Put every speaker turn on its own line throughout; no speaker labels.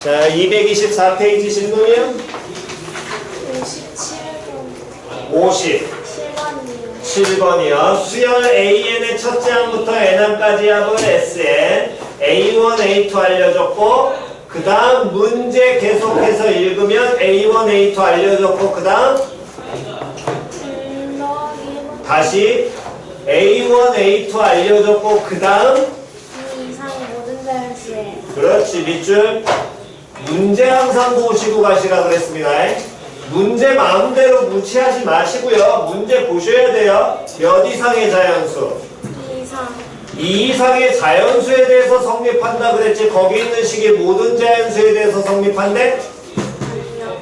자, 224페이지 질문이요?
57번
57번이요. 수열 AN의 첫째 항부터 N항까지 합은 SN A1, A2 알려줬고 그 다음 문제 계속해서 읽으면 A1, A2 알려줬고 그 다음 다시 A1, A2 알려줬고 그 다음
이 이상의 모든 자연수에
그렇지 밑줄 문제 항상 보시고 가시라 그랬습니다. 문제 마음대로 무시하지 마시고요. 문제 보셔야 돼요. 몇 이상의 자연수?
2 이상
2 이상의 자연수에 대해서 성립한다 그랬지 거기 있는 식이 모든 자연수에 대해서 성립한대?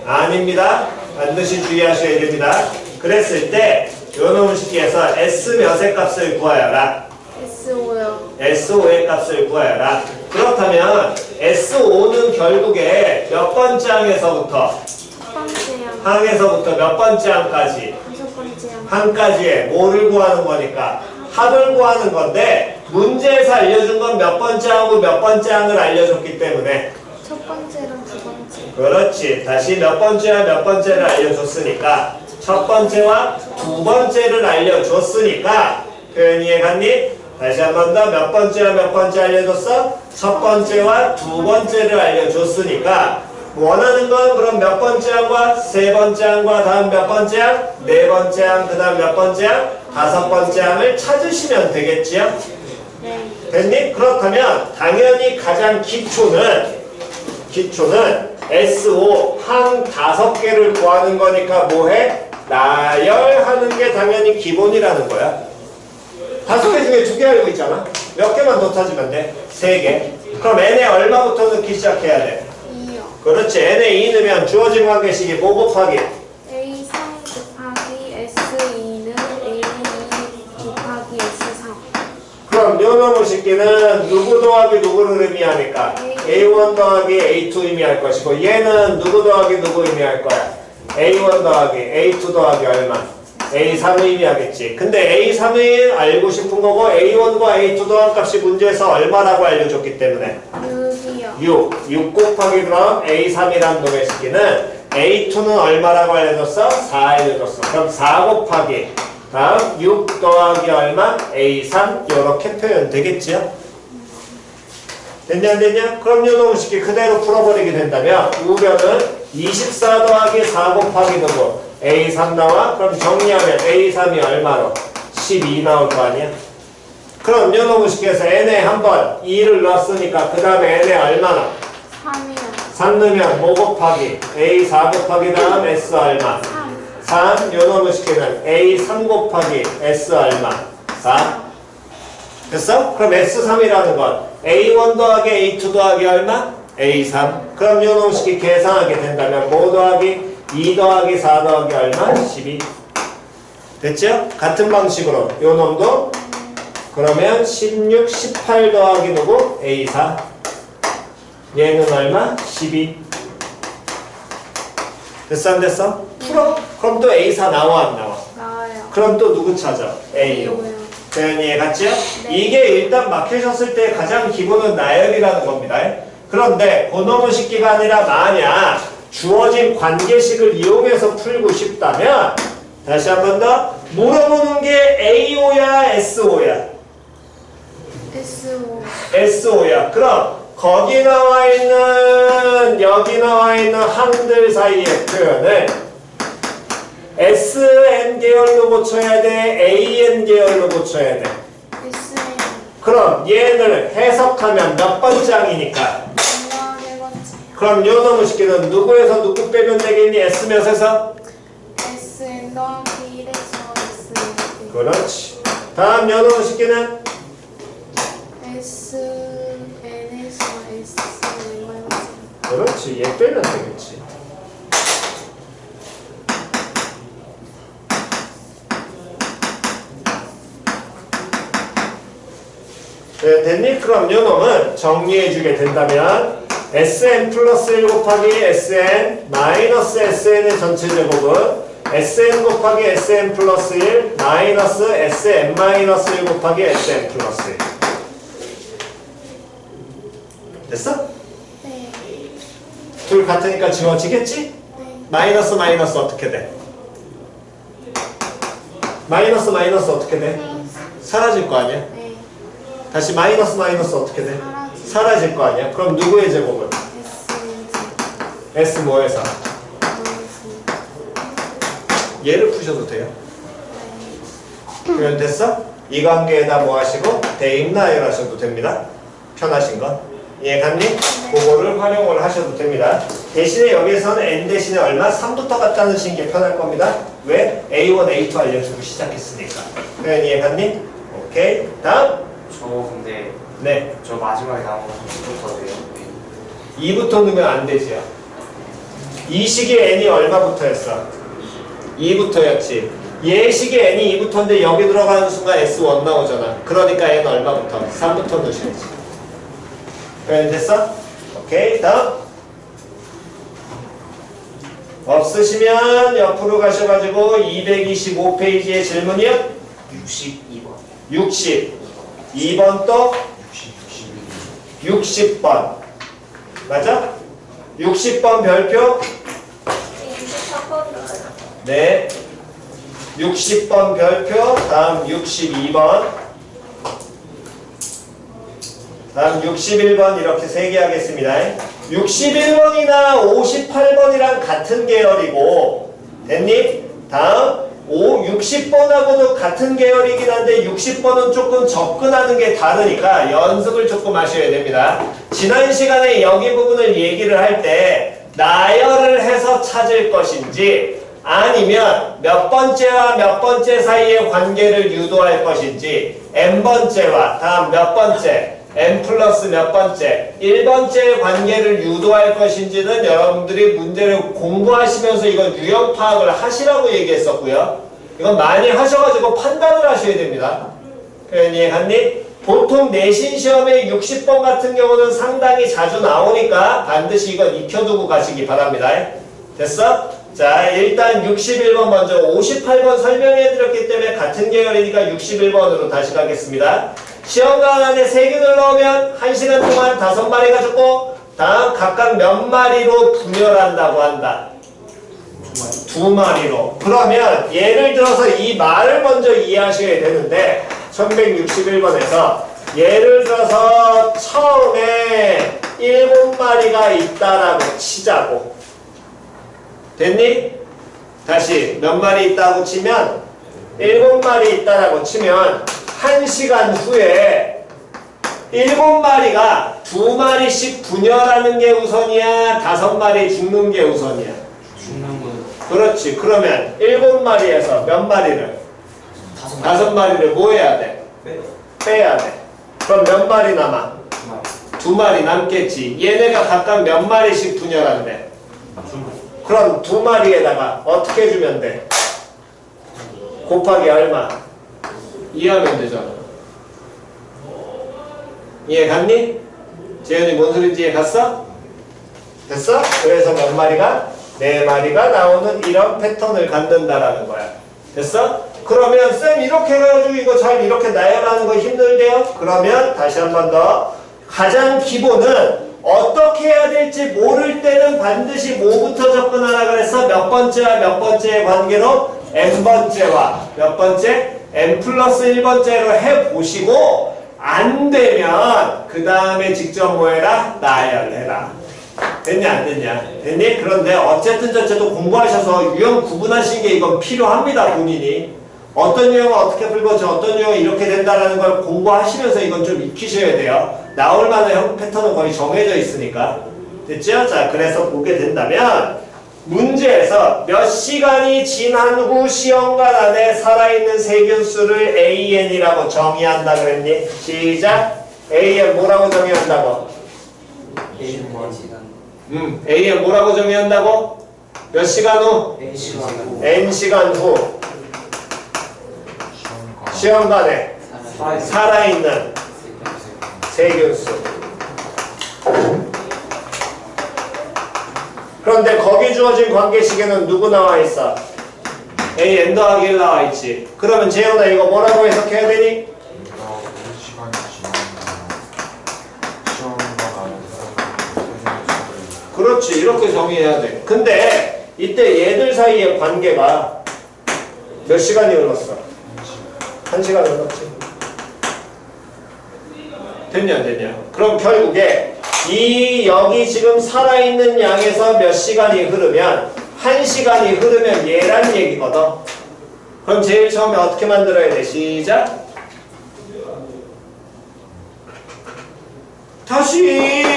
아닙니다. 반드시 주의하셔야 됩니다. 그랬을 때 요놈 식기에서 S 몇의 값을 구하여라.
S5요
S5의 값을 구하여라. 그렇다면 S5는 결국에 몇 번째 항에서부터?
첫 번째요
항에서부터 몇 번째 항까지?
5번째요
항까지에 뭐를 구하는 거니까? 합을 구하는 건데 문제에서 알려준 건 몇 번째 항하고 몇 번째 항을 알려줬기 때문에
첫 번째랑 두 번째
그렇지. 다시 몇 번째와 몇 번째를 알려줬으니까 첫 번째와 두 번째를 알려줬으니까 표현 이해갔니? 다시 한 번 더 몇 번째와 몇 번째 알려줬어? 첫 번째와 두 번째를 알려줬으니까 원하는 건 그럼 몇 번째 항과 세 번째 항과 다음 몇 번째 항? 네 번째 항, 그 다음 몇 번째 항? 다섯 번째 항을 찾으시면 되겠지요?
네
됐니? 그렇다면 당연히 가장 기초는 S5 항 5개를 구하는 거니까 뭐해? 나열하는 게 당연히 기본이라는 거야. 5개 중에 2개 알고 있잖아. 몇 개만 더 찾으면 돼? 3개. 그럼 n에 얼마부터 넣기 시작해야 돼?
2요
그렇지. n에 2 넣으면 주어진 관계식이 뭐 곱하기?
A3 곱하기 S2는 A2 곱하기 S3
그럼 요 놈의 식기는 누구 더하기 누구를 의미하니까? A1 더하기 A2 의미할 것이고 얘는 누구 더하기 누구 의미할 거야? A1 더하기 A2 더하기 얼마? A3을 의미하겠지. 근데 A3을 알고 싶은 거고 A1과 A2 더한 값이 문제에서 얼마라고 알려줬기 때문에
6이요
6 곱하기 그럼 A3이란 놈의 식기는 A2는 얼마라고 알려줬어? 4 알려줬어. 그럼 4 곱하기 다음 6 더하기 얼마? A3 이렇게 표현 되겠지요? 됐냐 안 됐냐? 그럼 요 놈의 식기 그대로 풀어버리게 된다면 우변은 24 더하기 4 곱하기 누구? A3 나와? 그럼 정리하면 A3이 얼마로? 12 나올 거 아니야? 그럼 요 놈의 식기에서 n에 한번 2를 넣었으니까 그 다음에 n에 얼마나?
3이요
3 넣으면 뭐 곱하기? A4 곱하기 다음 S 얼마? 3 요 놈의 식기는 A3 곱하기 S 얼마? 4 됐어? 그럼 S3이라는 건 A1 더하기 A2 더하기 얼마? A3 그럼 요 놈의 식기 계산하게 된다면 뭐 더하기? 2 더하기 4 더하기 얼마? 12 됐죠? 같은 방식으로 요 놈도 그러면 16, 18 더하기 누구? A4 얘는 얼마? 12 됐어 안 됐어? 풀어? 그럼 또 A4 나와 안 나와?
나와요
그럼 또 누구 찾아? A6 표현 이해갔죠?
네.
이게 일단 막히셨을 때 가장 기본은 나열이라는 겁니다. 그런데 그놈의 식기가 아니라 만약 주어진 관계식을 이용해서 풀고 싶다면 다시 한 번 더 물어보는 게 A5야 S5야?
S5
S5야. 그럼 거기 나와 있는 여기 나와 있는 항들 사이의 표현을 SN 계열로 고쳐야 돼? AN 계열로 고쳐야 돼?
SN
그럼 얘를 해석하면 몇 번째 항이니까?
네 번째
그럼 요 놈의 식기는 누구에서 누구 빼면 되겠니? S 몇에서?
SN 더하기 1에서 SN
그렇지. 다음 요 놈의 식기는?
SN에서 SN 마이너스
그렇지. 얘 빼면 되겠지. 네, 됐니? 그럼 요 놈은 정리해주게 된다면 Sn 플러스 1 곱하기 Sn 마이너스 Sn의 전체 제곱은 Sn 곱하기 Sn 플러스 1 마이너스 Sn 마이너스 1 곱하기 Sn 플러스 1 됐어?
네
둘 같으니까 지워지겠지?
네.
마이너스 마이너스 어떻게 돼? 마이너스 마이너스 어떻게 돼? 사라질 거 아니야?
네.
다시 마이너스 마이너스 어떻게 돼?
사라지.
사라질 거 아니야? 그럼 누구의 제곱은?
S
S 뭐에서?
네.
얘를 푸셔도 돼요. 그러면 됐어? 이 관계에다 뭐 하시고 대입나열 하셔도 됩니다. 편하신 건. 이해 갔니? 그거를 활용을 하셔도 됩니다. 대신에 여기에서는 n 대신에 얼마? 3부터 갖다 넣으시는 게 편할 겁니다. 왜? A1, A2 알려주고 시작했으니까. 그냥 이해 갔니? 오케이. 다음.
저 근데
네.
저 마지막에 나온 거 2부터 돼요.
2부터 넣으면 안 되지요. 이 식의 n이 얼마부터였어? 2부터였지. 얘 식의 n이 2부터인데 여기 들어가는 순간 S1 나오잖아. 그러니까 n 얼마부터? 3부터 넣으셔야지. 그래 됐어? 오케이. 다음. 없으시면 옆으로 가셔가지고 225페이지의 질문이요?
62번.
62번 또 60번 맞아? 60번 별표
64번인가요?
네 60번 별표 다음 62번 다음 61번 이렇게 3개 하겠습니다. 61번이나 58번이랑 같은 계열이고 됐니? 다음 60번하고도 같은 계열이긴 한데 60번은 조금 접근하는 게 다르니까 연습을 조금 하셔야 됩니다. 지난 시간에 여기 부분을 얘기를 할 때 나열을 해서 찾을 것인지 아니면 몇 번째와 몇 번째 사이의 관계를 유도할 것인지 n번째와 다음 몇 번째 n 플러스 몇 번째 1번째의 관계를 유도할 것인지는 여러분들이 문제를 공부하시면서 이건 유형 파악을 하시라고 얘기했었고요. 이건 많이 하셔가지고 판단을 하셔야 됩니다. 이해갔니? 보통 내신 시험에 60번 같은 경우는 상당히 자주 나오니까 반드시 이건 익혀두고 가시기 바랍니다. 됐어? 자, 일단 61번 먼저 58번 설명해드렸기 때문에 같은 계열이니까 61번으로 다시 가겠습니다. 시험관 안에 3개를 넣으면 1시간 동안 5마리가 죽고 다음 각각 몇 마리로 분열한다고 한다. 2마리로. 그러면 예를 들어서 이 말을 먼저 이해하셔야 되는데 1161번에서 예를 들어서 처음에 7마리가 있다라고 치자고. 됐니? 다시 몇 마리 있다고 치면 7마리 있다라고 치면 1시간 후에 7마리가 2마리씩 분열하는 게 우선이야? 5마리 죽는 게 우선이야?
죽는 거
그렇지. 그러면 7마리에서 몇 마리를? 5마리를 뭐 해야 돼? 빼야 돼. 그럼 몇 마리 남아? 2마리 남겠지. 얘네가 각각 몇 마리씩 분열한대? 그럼 2마리에다가 어떻게 해주면 돼? 곱하기 얼마? 2하면 되잖아. 이해 갔니? 재현이 뭔 소리인지 이해 갔어? 됐어? 그래서 몇 마리가? 4마리가 나오는 이런 패턴을 갖는다라는 거야. 됐어? 그러면 쌤 이렇게 해가지고 이거 잘 이렇게 나열하는 거 힘들대요? 그러면 다시 한 번 더. 가장 기본은 어떻게 해야 될지 모를 때는 반드시 뭐부터 접근하라 그랬어? 몇 번째와 몇 번째의 관계로? n번째와 몇 번째? n 플러스 1번째로 해보시고 안 되면 그 다음에 직접 뭐 해라? 나열해라. 됐냐 안 됐냐? 됐니? 그런데 어쨌든 저쨌든 공부하셔서 유형 구분하시는 게 이건 필요합니다. 본인이. 어떤 유형은 어떻게 풀고 어떤 유형은 이렇게 된다는 걸 공부하시면서 이건 좀 익히셔야 돼요. 나올 만한 형 패턴은 거의 정해져 있으니까. 됐죠? 자, 그래서 보게 된다면 문제에서 몇 시간이 지난 후 시험관 안에 살아있는 세균수를 AN이라고 정의한다 그랬니? 시작! AN 뭐라고 정의한다고? AN 뭐라고 정의한다고? 몇 시간 후? N시간 후 시험관에 살아있는 세균수. 그런데 거기 주어진 관계식에는 누구 나와 있어? A, N 더하기 1 나와 있지. 그러면 재현아 이거 뭐라고 해석해야 되니?
시간이 지나면 시험관 안에서
그렇지. 그렇지. 이렇게 정의해야 돼. 근데 이때 얘들 사이의 관계가 몇 시간이 흘렀어? 1시간 흘렀지. 됐냐 안 됐냐? 그럼 결국에 이 여기 지금 살아있는 양에서 몇 시간이 흐르면 1시간이 흐르면 얘란 얘기거든. 그럼 제일 처음에 어떻게 만들어야 돼? 시작. 다시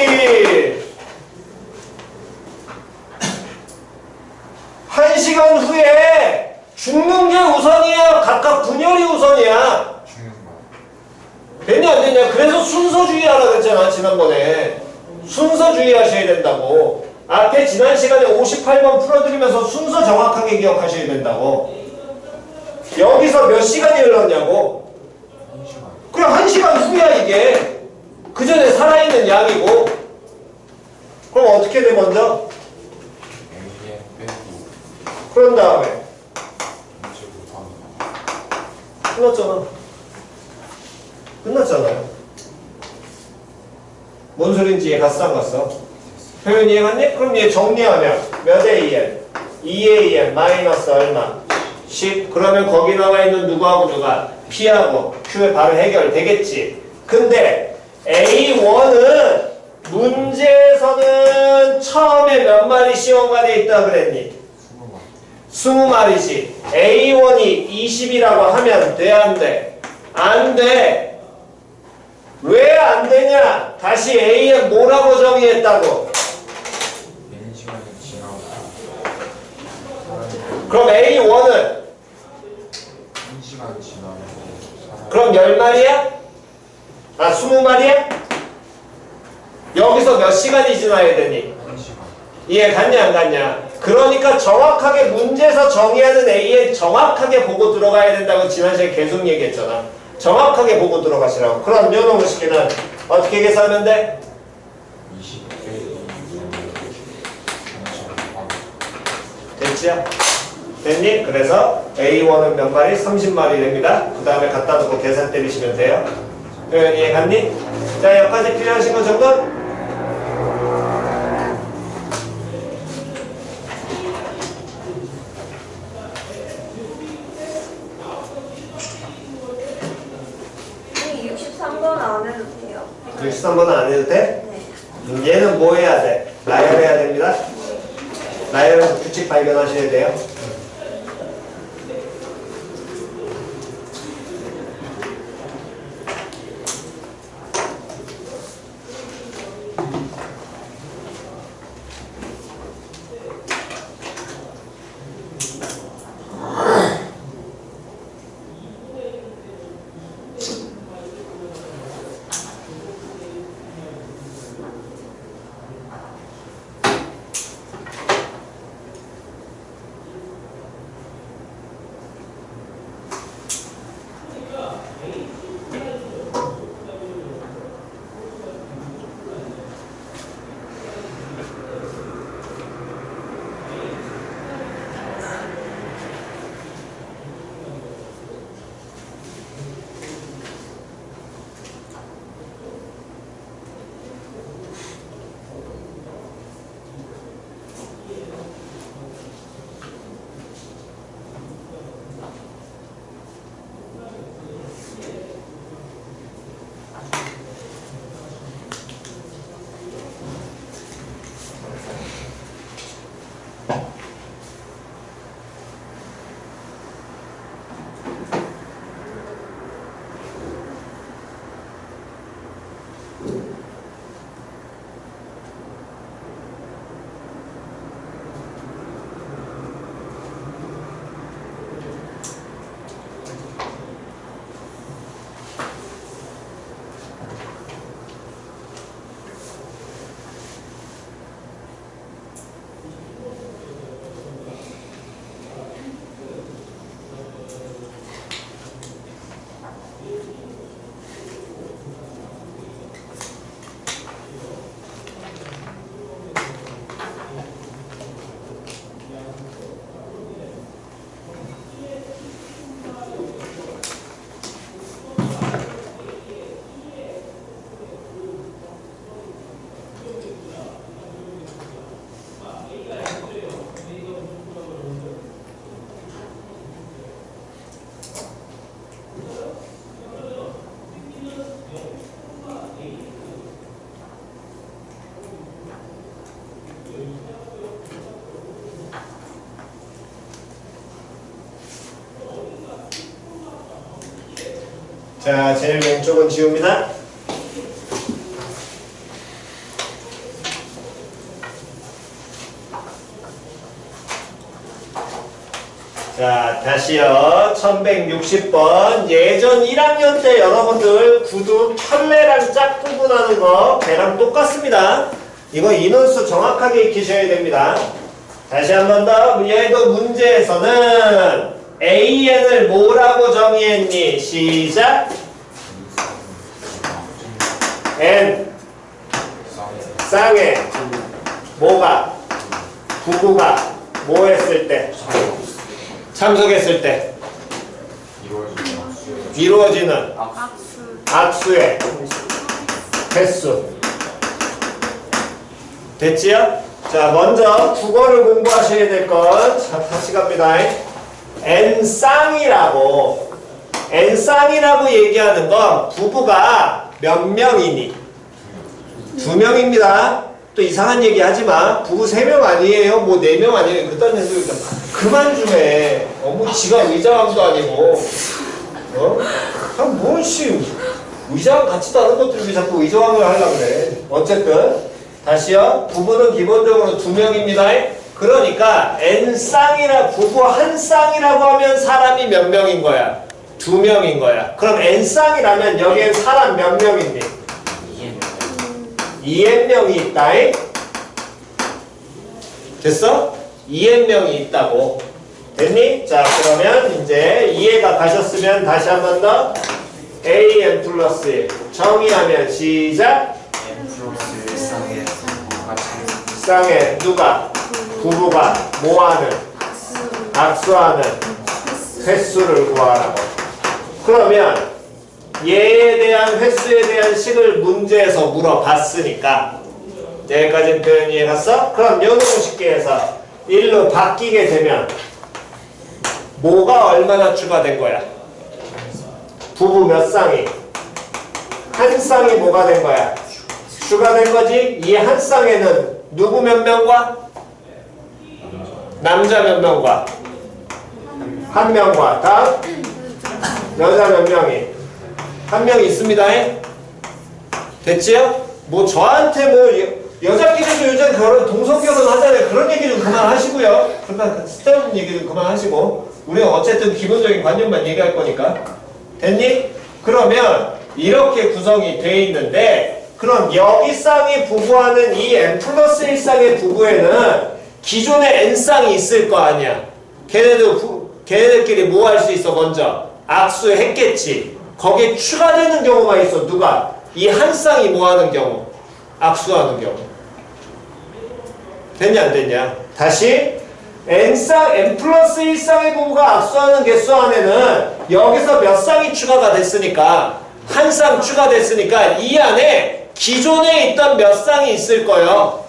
1시간 후에 죽는 게 우선이야? 각각 분열이 우선이야? 됐냐 안 됐냐? 그래서 순서주의 하라 그랬잖아 지난번에. 순서주의 하셔야 된다고. 앞에 지난 시간에 58번 풀어드리면서 순서 정확하게 기억하셔야 된다고. 여기서 몇 시간이 흘렀냐고? 그냥 1시간 후야 이게. 그 전에 살아있는 양이고. 그럼 어떻게 돼 먼저? 그런 다음에 끝났잖아. 끝났잖아요. 뭔 소린지 이해 갔어 안 갔어? 표현 이해갔니? 그럼 얘 정리하면 몇 AN? 2AN 마이너스 얼마? 10. 그러면 거기 나와 있는 누구하고 누가? P하고 Q에 바로 해결되겠지. 근데 A1은 문제에서는 처음에 몇 마리 시험관에 있다 그랬니? 20마리지. A1이 20이라고 하면 돼, 안 돼? 안 돼. 왜 안 되냐? 다시 A에 뭐라고 정의했다고? 그럼 A1은? 그럼 10마리야? 아, 20마리야? 여기서 몇 시간이 지나야 되니? 이해 갔냐 안 갔냐? 그러니까 정확하게 문제에서 정의하는 A에 정확하게 보고 들어가야 된다고 지난 시간에 계속 얘기했잖아. 정확하게 보고 들어가시라고. 그럼 요놈의 식기는 어떻게 계산하면 돼? 됐지야? 됐니? 그래서 A1은 몇 마리? 30마리 됩니다. 그 다음에 갖다 놓고 계산 때리시면 돼요. 이해 갔니? 자, 여기까지 필요하신 거 정도?
네, 63번 안 해도 돼요?
63번은 안 해도 돼?
네.
얘는 뭐 해야 돼? 나열해야 됩니다. 나열해서 규칙 발견하셔야 돼요. 자, 제일 왼쪽은 지웁니다. 자, 다시요. 1160번. 예전 1학년 때 여러분들 구두 털레랑 짝 구분하는 거 걔랑 똑같습니다. 이거 인원수 정확하게 익히셔야 됩니다. 다시 한 번 더. 얘도 문제에서는 AN을 뭐라고 정의했니? 시작. N 쌍에 뭐가? 부부가 뭐 했을 때? 참석했을 때 이루어지는 악수의 횟수. 됐지요? 자, 먼저 국어를 공부하셔야 될 건, 자, 다시 갑니다. N쌍이라고 얘기하는 건 부부가 몇 명이니? 2명입니다. 또 이상한 얘기 하지 마. 부부 3명 아니에요? 뭐 4명 아니에요? 그딴 소리 그만 좀 해. 뭐 지가 의장도 아니고. 뭔씨 의장 같지도 않은 것들이 왜 자꾸 의장을 하려고 그래. 어쨌든 다시요. 부부는 기본적으로 2명입니다. 그러니까 N쌍이라 부부 한 쌍이라고 하면 사람이 몇 명인 거야? 2명인 거야. 그럼 N쌍이라면 여기엔 사람 몇 명이니? 2N명이 있다. 됐어? 2N명이 있다고. 됐니? 자, 그러면 이제 이해가 가셨으면 다시 한 번 더 AN 플러스 1 정의하면 시작.
N 플러스 1쌍에
쌍에 누가? 부부가 뭐하는? 악수하는 횟수를 구하라고. 그러면 얘에 대한 횟수에 대한 식을 문제에서 물어봤으니까 여기까지는 표현 이해 갔어? 그럼 연호식계에서 1로 바뀌게 되면 뭐가 얼마나 추가된 거야? 부부 몇 쌍이? 한 쌍이 뭐가 된 거야? 추가된 거지? 이 한 쌍에는 누구 몇 명과? 남자 몇 명과? 한 명과. 다음? 여자 몇 명이? 한 명 있습니다. 됐지요? 뭐 저한테 뭐 여자끼리도 요즘 결혼 동성결혼 하잖아요. 그런 얘기 좀 그만하시고요. 그러니까 쓸데없는 얘기 좀 그만하시고 우리가 어쨌든 기본적인 관념만 얘기할 거니까. 됐니? 그러면 이렇게 구성이 돼 있는데 그럼 여기 쌍이 부부하는 이 n 플러스 1쌍의 부부에는 기존에 n쌍이 있을 거 아니야. 걔네들끼리 뭐 할 수 있어? 먼저 악수했겠지. 거기에 추가되는 경우가 있어. 누가? 이 한 쌍이 뭐 하는 경우? 악수하는 경우. 됐냐 안 됐냐? 다시 n 플러스 1쌍의 부부가 악수하는 개수 안에는 여기서 몇 쌍이 추가가 됐으니까 한 쌍 추가됐으니까 이 안에 기존에 있던 몇 쌍이 있을 거예요.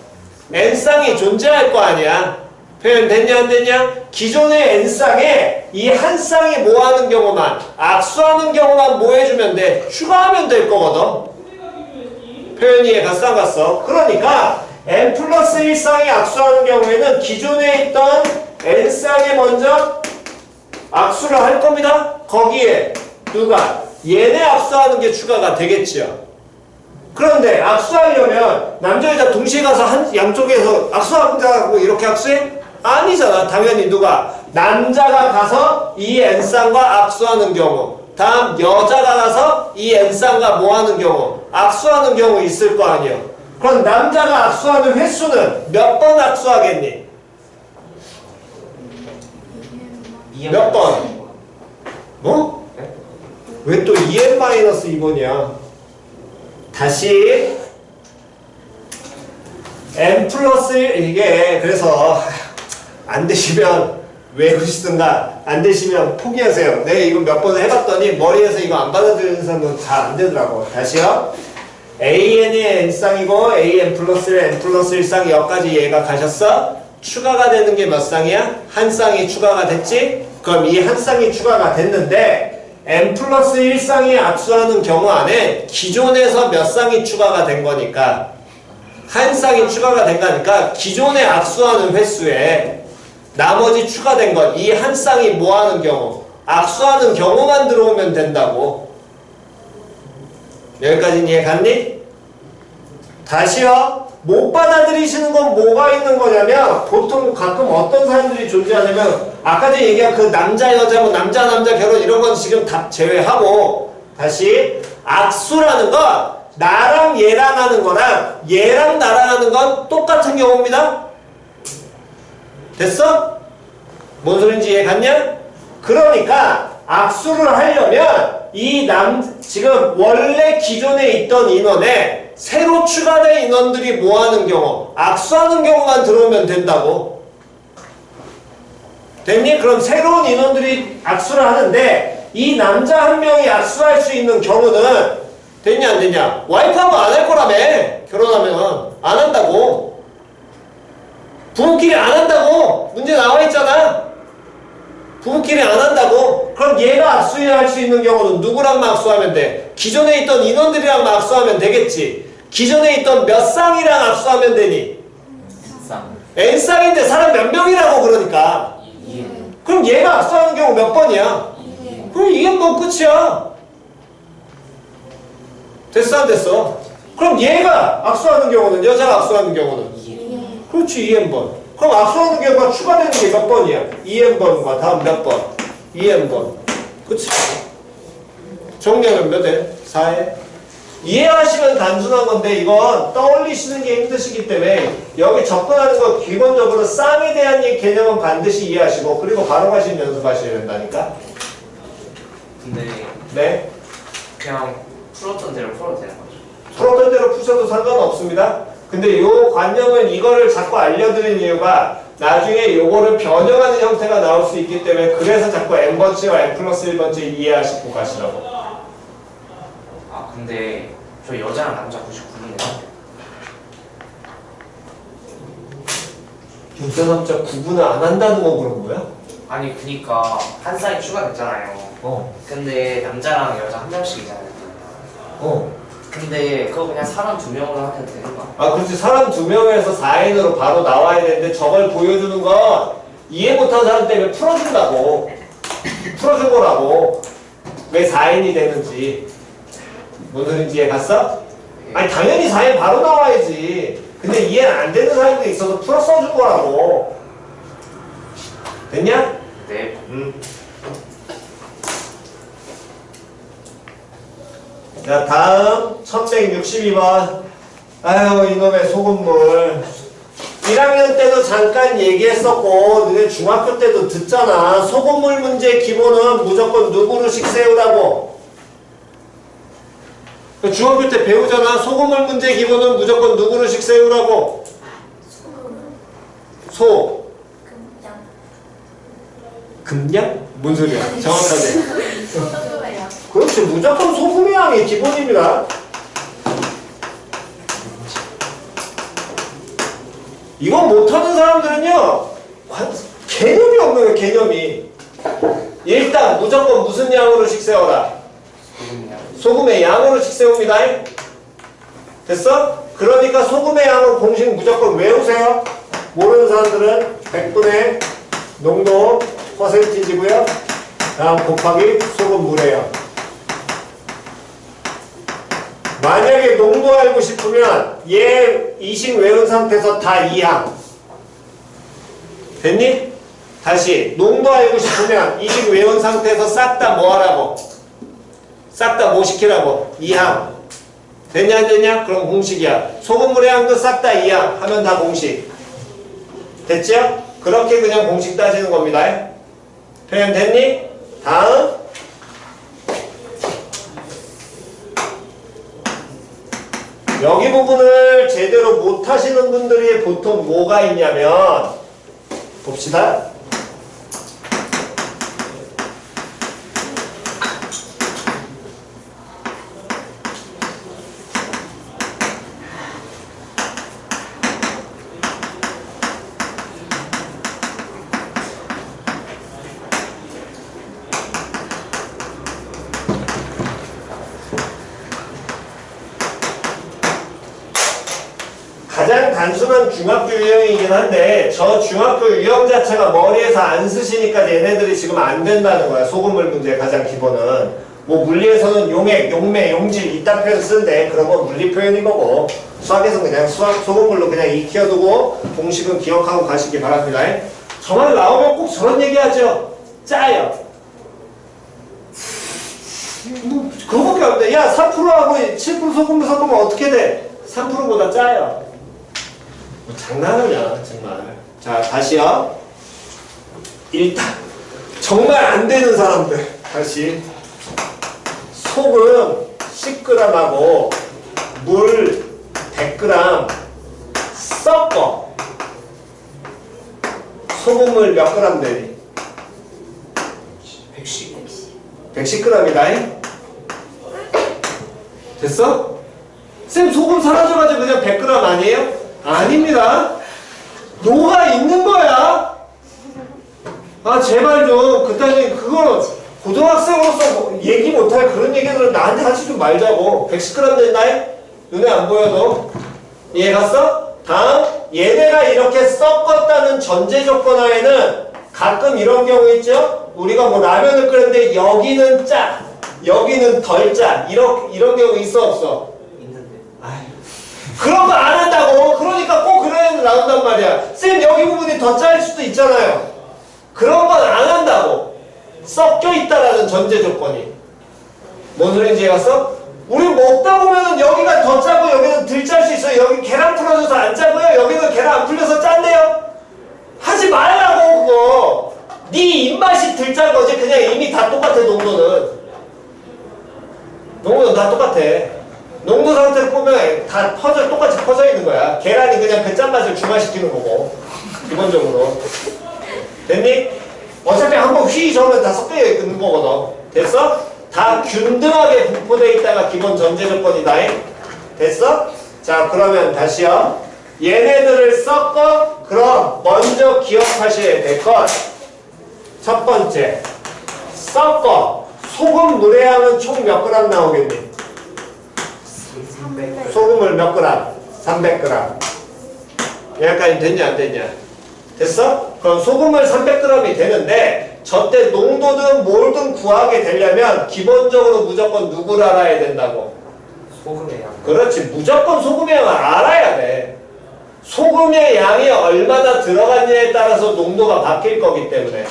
n쌍이 존재할 거 아니야. 표현 됐냐 안 됐냐? 기존의 n쌍에 이 한 쌍이 뭐 하는 경우만 악수하는 경우만 뭐 해주면 돼? 추가하면 될 거거든. 표현 이해 갔어 안 갔어? 그러니까 n 플러스 1쌍이 악수하는 경우에는 기존에 있던 n쌍에 먼저 악수를 할 겁니다. 거기에 누가? 얘네 악수하는 게 추가가 되겠지요. 그런데 악수하려면 남자 여자 동시에 가서 양쪽에서 악수하고 이렇게 악수해? 아니잖아. 당연히 누가? 남자가 가서 이 n쌍과 악수하는 경우, 다음 여자가 가서 이 n쌍과 뭐 하는 경우? 악수하는 경우 있을 거 아니에요. 그럼 남자가 악수하는 횟수는 몇 번 악수하겠니? 몇 번? 뭐? 왜 또 2n-2번이야? 다시 n 플러스 1 이게 그래서 안 되시면 외우시든가 안 되시면 포기하세요. 네, 이거 몇 번 해봤더니 머리에서 이거 안 받아들이는 사람은 잘 안 되더라고. 다시요. AN이 n쌍이고 AN 플러스 1, n 플러스 1쌍이 여기까지 얘가 가셨어? 추가가 되는 게 몇 쌍이야? 한 쌍이 추가가 됐지? 그럼 이 한 쌍이 추가가 됐는데 n 플러스 1쌍이 악수하는 경우 안에 기존에서 몇 쌍이 추가가 된 거니까 한 쌍이 추가가 된 거니까 기존에 악수하는 횟수에 나머지 추가된 건 이 한 쌍이 뭐 하는 경우? 악수하는 경우만 들어오면 된다고. 여기까지는 이해 갔니? 다시요. 못 받아들이시는 건 뭐가 있는 거냐면 보통 가끔 어떤 사람들이 존재하냐면 아까 전에 얘기한 그 남자 여자 뭐 남자 결혼 이런 건 지금 다 제외하고 다시 악수라는 건 나랑 얘랑 하는 거랑 얘랑 나랑 하는 건 똑같은 경우입니다. 됐어? 뭔 소린지 이해 갔냐? 그러니까 악수를 하려면 지금 원래 기존에 있던 인원에 새로 추가된 인원들이 뭐 하는 경우? 악수하는 경우만 들어오면 된다고. 됐니? 그럼 새로운 인원들이 악수를 하는데 이 남자 한 명이 악수할 수 있는 경우는 됐냐 안 됐냐? 와이프하고 안 할 거라며. 결혼하면 안 한다고. 부부끼리 안 한다고. 문제 나와 있잖아. 부부끼리 안 한다고. 그럼 얘가 악수할 수 있는 경우는 누구랑만 악수하면 돼? 기존에 있던 인원들이랑 악수하면 되겠지. 기존에 있던 몇 쌍이랑 악수하면 되니?
쌍.
N쌍인데 사람 몇 명이라고 그러니까. 그럼 얘가 악수하는 경우 몇 번이야? 그럼 이게 뭐 끝이야. 됐어 안 됐어? 그럼 얘가 악수하는 경우는 여자가 악수하는 경우는? 그렇지 2n번. 그럼 악수하는 경우가 추가되는 게 몇 번이야? 2n번과 다음 몇 번? 2n번. 그치? 정리하면 몇 회? 4회? 이해하시면 단순한 건데 이건 떠올리시는 게 힘드시기 때문에 여기 접근하는 거 기본적으로 쌍에 대한 개념은 반드시 이해하시고 그리고 바로 가시면 연습하셔야 된다니까.
근데
네?
그냥 풀었던 대로 풀어도 되는 거죠?
풀었던 대로 푸셔도 상관없습니다. 근데 이 관념은 이거를 자꾸 알려드린 이유가 나중에 요거를 변형하는 형태가 나올 수 있기 때문에 그래서 자꾸 n번째와 n 플러스 1번째 이해하시고 가시라고.
아 근데 저 여자랑 남자 99분이에요.
여자 남자 구분을 안 한다는 거 그런 거야?
아니 그니까 한 쌍이 추가됐잖아요. 근데 남자랑 여자 한 명씩이잖아요. 근데 그거 그냥 사람 2명으로 하면 되는 거 아니야?
아 그렇지. 사람 2명에서 4인으로 바로 나와야 되는데 저걸 보여주는 건 이해 못한 사람 때문에 풀어준다고. 풀어준 거라고. 왜 4인이 되는지. 뭔 소린지 이해 갔어? 아니 당연히 4인 바로 나와야지. 근데 이해는 안 되는 사람도 있어서 풀어 써준 거라고. 됐냐?
네.
자 다음 1162번. 아유 이놈의 소금물. 1학년 때도 잠깐 얘기했었고 너네 중학교 때도 듣잖아. 소금물 문제 기본은 무조건 누구로씩 세우라고. 중학교 때 배우잖아. 소금물 문제 기본은 무조건 누구로씩 세우라고. 소. 금량? 뭔 소리야? 정확하게.
소금이야.
그렇지. 무조건 소금의 양이 기본입니다. 이거 못하는 사람들은요 개념이 없는 거예요. 개념이. 일단 무조건 무슨 양으로씩 세워라? 소금의 양으로씩 세웁니다. 됐어? 그러니까 소금의 양은 공식 무조건 외우세요. 모르는 사람들은 100분의 농도 퍼센티지고요. 다음 곱하기 소금물이에요. 만약에 농도 알고 싶으면 얘 이식 외운 상태에서 다 이항. 됐니? 다시 농도 알고 싶으면 이식 외운 상태에서 싹 다 뭐 하라고? 싹 다 뭐 시키라고? 이항. 됐냐 안 됐냐? 그럼 공식이야. 소금물의 양도 싹 다 이항 하면 다 공식. 됐죠? 그렇게 그냥 공식 따지는 겁니다. 표현 됐니? 다음. 여기 부분을 제대로 못 하시는 분들이 보통 뭐가 있냐면 봅시다. 가장 단순한 중학교 유형이긴 한데 저 중학교 유형 자체가 머리에서 안 쓰시니까 얘네들이 지금 안 된다는 거야. 소금물 문제의 가장 기본은. 뭐 물리에서는 용액, 용매, 용질 이딴 표현 쓰는데 그런 건 물리 표현인 거고 수학에서는 그냥 소금물로 그냥 익혀두고 공식은 기억하고 가시기 바랍니다. 저만 나오면 꼭 저런 얘기하죠. 짜요. 뭐 그거밖에 없는데 야 3%하고 7% 소금을 섞으면 어떻게 돼? 3%보다 짜요. 뭐 장난하냐 정말. 자 다시요. 일단 정말 안 되는 사람들 다시 소금 10g하고 물 100g 섞어. 소금물 몇 g 되니? 110g이다. 됐어? 쌤 소금 사라져가지고 그냥 100g 아니에요? 아닙니다. 녹아 있는 거야. 아 제발 좀 그딴 그거는 고등학생으로서 얘기 못할 그런 얘기들은 나한테 하지 좀 말자고. 110g 됐나요? 눈에 안 보여도 이해 갔어? 다음 얘네가 이렇게 섞었다는 전제 조건 하에는 가끔 이런 경우 있죠? 우리가 뭐 라면을 끓였는데 여기는 짜 여기는 덜 짜 이런 경우 있어 없어?
있는데.
그런 거 안 한다고. 그러니까 꼭 그런 애들 나온단 말이야. 쌤 여기 부분이 더 짤 수도 있잖아요. 그런 건 안 한다고. 섞여 있다라는 전제 조건이. 뭔 소리인지 이해갔어? 우리 먹다 보면은 여기가 더 짜고 여기는 덜 짤 수 있어요. 여기 계란 풀어줘서 안 짜고요. 여기는 계란 안 풀려서 짠데요. 하지 말라고 그거. 네 입맛이 덜 짠 거지. 그냥 이미 다 똑같아 농도는. 농도는 다 똑같아. 농도 상태를 보면 다 똑같이 퍼져 있는 거야. 계란이 그냥 그 짠맛을 중화시키는 거고 기본적으로. 됐니? 어차피 한번 휘 저으면 다 섞여 있는 거거든. 됐어? 다 균등하게 분포되어 있다가 기본 전제 조건이다. 됐어? 자 그러면 다시요. 얘네들을 섞어. 그럼 먼저 기억하셔야 될 것 첫 번째 섞어. 소금 물의 양은 총 몇 그램 나오겠니? 소금을 몇 그램? 300g. 여기까지 됐냐 안 됐냐? 됐어? 그럼 소금을 300g이 되는데 저때 농도든 뭘든 구하게 되려면 기본적으로 무조건 누구를 알아야 된다고?
소금의 양.
그렇지. 무조건 소금의 양을 알아야 돼. 소금의 양이 얼마나 들어갔냐에 따라서 농도가 바뀔 거기 때문에.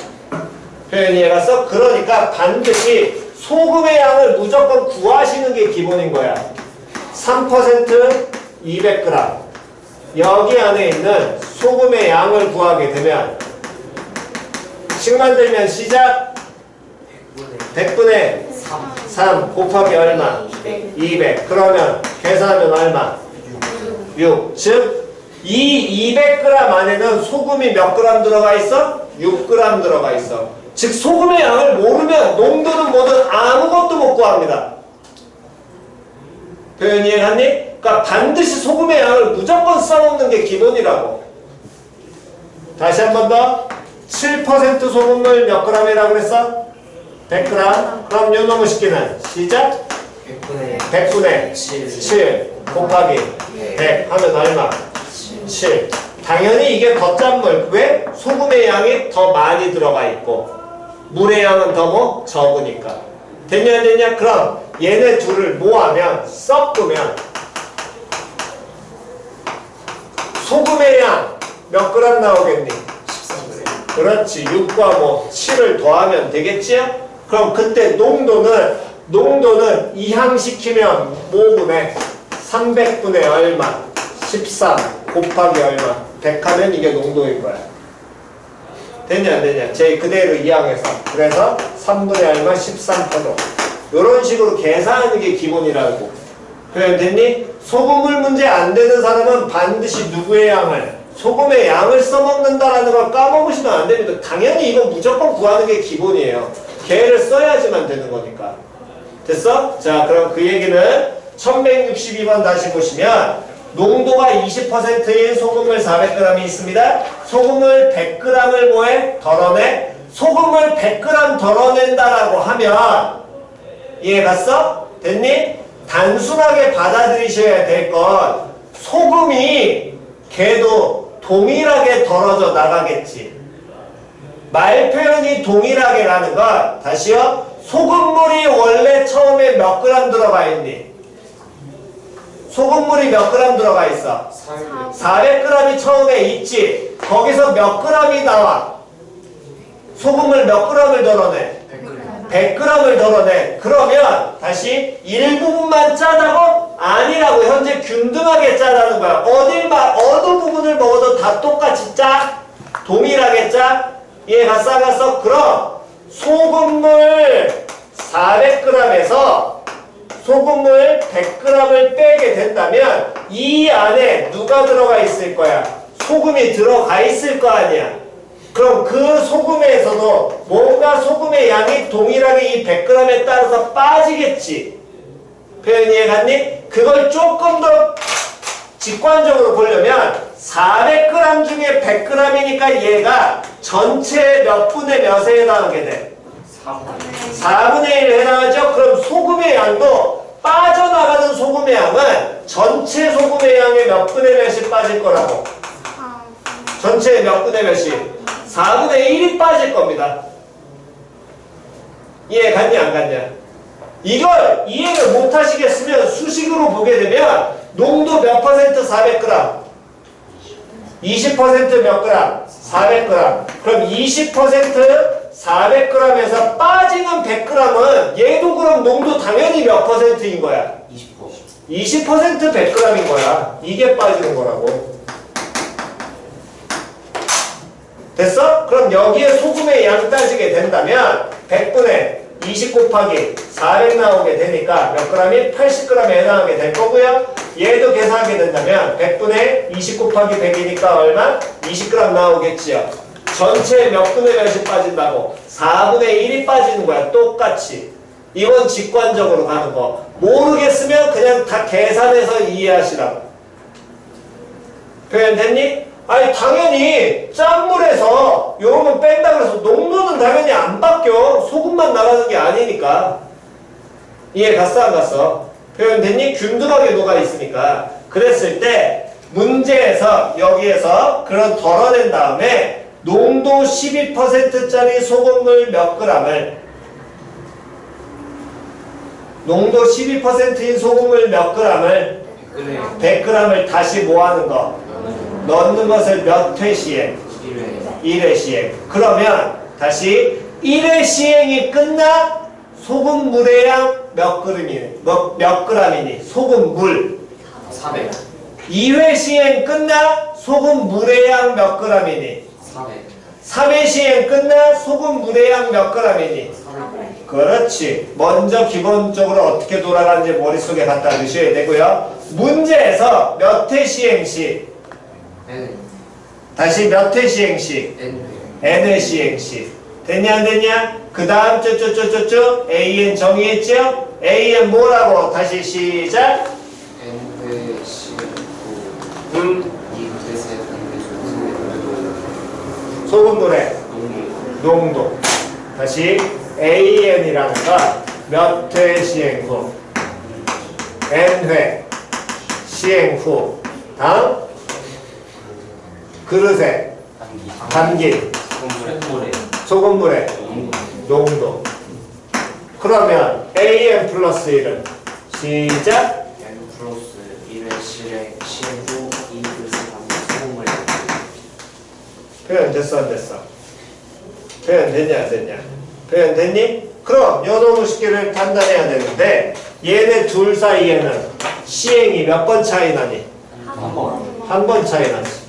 표현이 해갔어? 그러니까 반드시 소금의 양을 무조건 구하시는 게 기본인 거야. 3% 200g. 여기 안에 있는 소금의 양을 구하게 되면 식 만들면 시작 100분의 3 곱하기 얼마? 200. 그러면 계산하면 얼마? 6. 즉 이 200g 안에는 소금이 몇 g 들어가 있어? 6g 들어가 있어. 즉 소금의 양을 모르면 농도는 뭐든 아무것도 못 구합니다. 표현 이해갔니? 그러니까 반드시 소금의 양을 무조건 써먹는 게 기본이라고. 다시 한 번 더. 7% 소금물 몇 g이라고 그랬어? 100g. 그럼 요 놈의 식기는 시작 100분의 7 곱하기 100 하면 얼마? 7. 당연히 이게 덧짠물. 왜? 소금의 양이 더 많이 들어가 있고 물의 양은 더 뭐? 적으니까. 됐냐 안 됐냐? 그럼 얘네 둘을 모으면 섞으면 소금의 양 몇 그램 나오겠니? 13g. 그렇지. 6과 뭐 7을 더하면 되겠지? 그럼 그때 농도는 이항시키면 모분에 300분의 얼마? 13 곱하기 얼마? 100 하면 이게 농도인 거야. 됐냐 안 되냐? 제 그대로 이항해서. 그래서 3분의 얼마? 13%. 이런 식으로 계산하는 게 기본이라고. 표현 됐니? 소금물 문제 안 되는 사람은 반드시 누구의 양을? 소금의 양을 써먹는다라는 걸 까먹으시면 안 됩니다. 당연히 이거 무조건 구하는 게 기본이에요. 걔를 써야지만 되는 거니까. 됐어? 자, 그럼 그 얘기는 1162번 다시 보시면 농도가 20%인 소금물 400g이 있습니다. 소금물 100g을 뭐해? 덜어내? 소금을 100g 덜어낸다라고 하면 이해 갔어? 됐니? 단순하게 받아들이셔야 될 건 소금이 걔도 동일하게 덜어져 나가겠지. 말 표현이 동일하게라는 건 다시요. 소금물이 원래 처음에 몇 그램 들어가 있니? 소금물이 몇 그램 들어가 있어? 400g이 처음에 있지. 거기서 몇 g이 나와? 소금을 몇 g을 덜어내? 100g을 덜어내. 그러면 다시 일부분만 짜다고? 아니라고. 현재 균등하게 짜다는 거야. 어느 부분을 먹어도 다 똑같이 짜? 동일하게 짜? 이해가 싸갔어? 그럼 소금물 400g에서 소금물 100g을 빼게 된다면 이 안에 누가 들어가 있을 거야? 소금이 들어가 있을 거 아니야. 그럼 그 소금에서도 뭔가 소금의 양이 동일하게 이 100g에 따라서 빠지겠지. 표현 이해갔니? 그걸 조금 더 직관적으로 보려면 400g 중에 100g이니까 얘가 전체 몇 분의 몇에 해당하게 돼? 4분의 1에 해당하죠? 그럼 소금의 양도 빠져나가는 소금의 양은 전체 소금의 양의 몇 분의 몇이 빠질 거라고? 전체의 몇 분의 몇이? 4분의 1이 빠질 겁니다. 이해 갔냐 안 갔냐? 이걸 이해를 못 하시겠으면 수식으로 보게 되면 농도 몇 퍼센트 400g? 20% 몇 그램? 400g. 그럼 20% 400g에서 빠지는 100g은 얘도 그럼 농도 당연히 몇 퍼센트인 거야? 20% 100g인 거야. 이게 빠지는 거라고. 됐어? 그럼 여기에 소금의 양 따지게 된다면 100분의 20 곱하기 400 나오게 되니까 몇 g이? 80g에 해당하게 될 거고요. 얘도 계산하게 된다면 100분의 20 곱하기 100이니까 얼마? 20g 나오겠지요. 전체 몇 분의 몇이 빠진다고? 4분의 1이 빠지는 거야. 똑같이. 이건 직관적으로 가는 거. 모르겠으면 그냥 다 계산해서 이해하시라고. 표현 됐니? 아니 당연히 짠 물에서 요런 거 뺀다 그래서 농도는 당연히 안 바뀌어. 소금만 나가는 게 아니니까. 이해 갔어 안 갔어? 표현 됐니? 균등하게 녹아 있으니까. 그랬을 때 문제에서 여기에서 그런 덜어낸 다음에 농도 12%짜리 소금물 몇 g을 농도 12%인 소금물 몇 g을 100g을 다시 뭐 하는 거? 넣는 것을 몇 회 시행? 1회 시행. 그러면 다시 1회 시행이 끝나 소금물의 양 몇 g이니? 소금물
400.
2회 시행 끝나 소금물의 양 몇 g이니? 3회 시행 끝나 소금물의 양 몇 g이니? 그렇지. 먼저 기본적으로 어떻게 돌아가는지 머릿속에 갖다 넣으셔야 되고요. 문제에서 몇 회 시행 시? 다시 몇 회 시행 시? n회 시행 시. 됐냐 안 됐냐? 그 다음 쭈쭈쭈쭈쭈 AN 정의했죠? AN 뭐라고? 다시 시작.
n회 시행
소금물의 농도. 다시 AN이라는 건 몇 회 시행 후? n회 시행 후. 다음 그릇에 담긴 소금물의 농도. 그러면 AN 플러스 1은 시작.
n 플러스 1회 시행 후 2그릇 소금물.
표현 됐어 안 됐어? 표현 됐냐 안 됐냐? 표현 됐니? 그럼 요놈의 식기를 판단해야 되는데 얘네 둘 사이에는 시행이 몇 번 차이 나니? 한 번 차이 나지.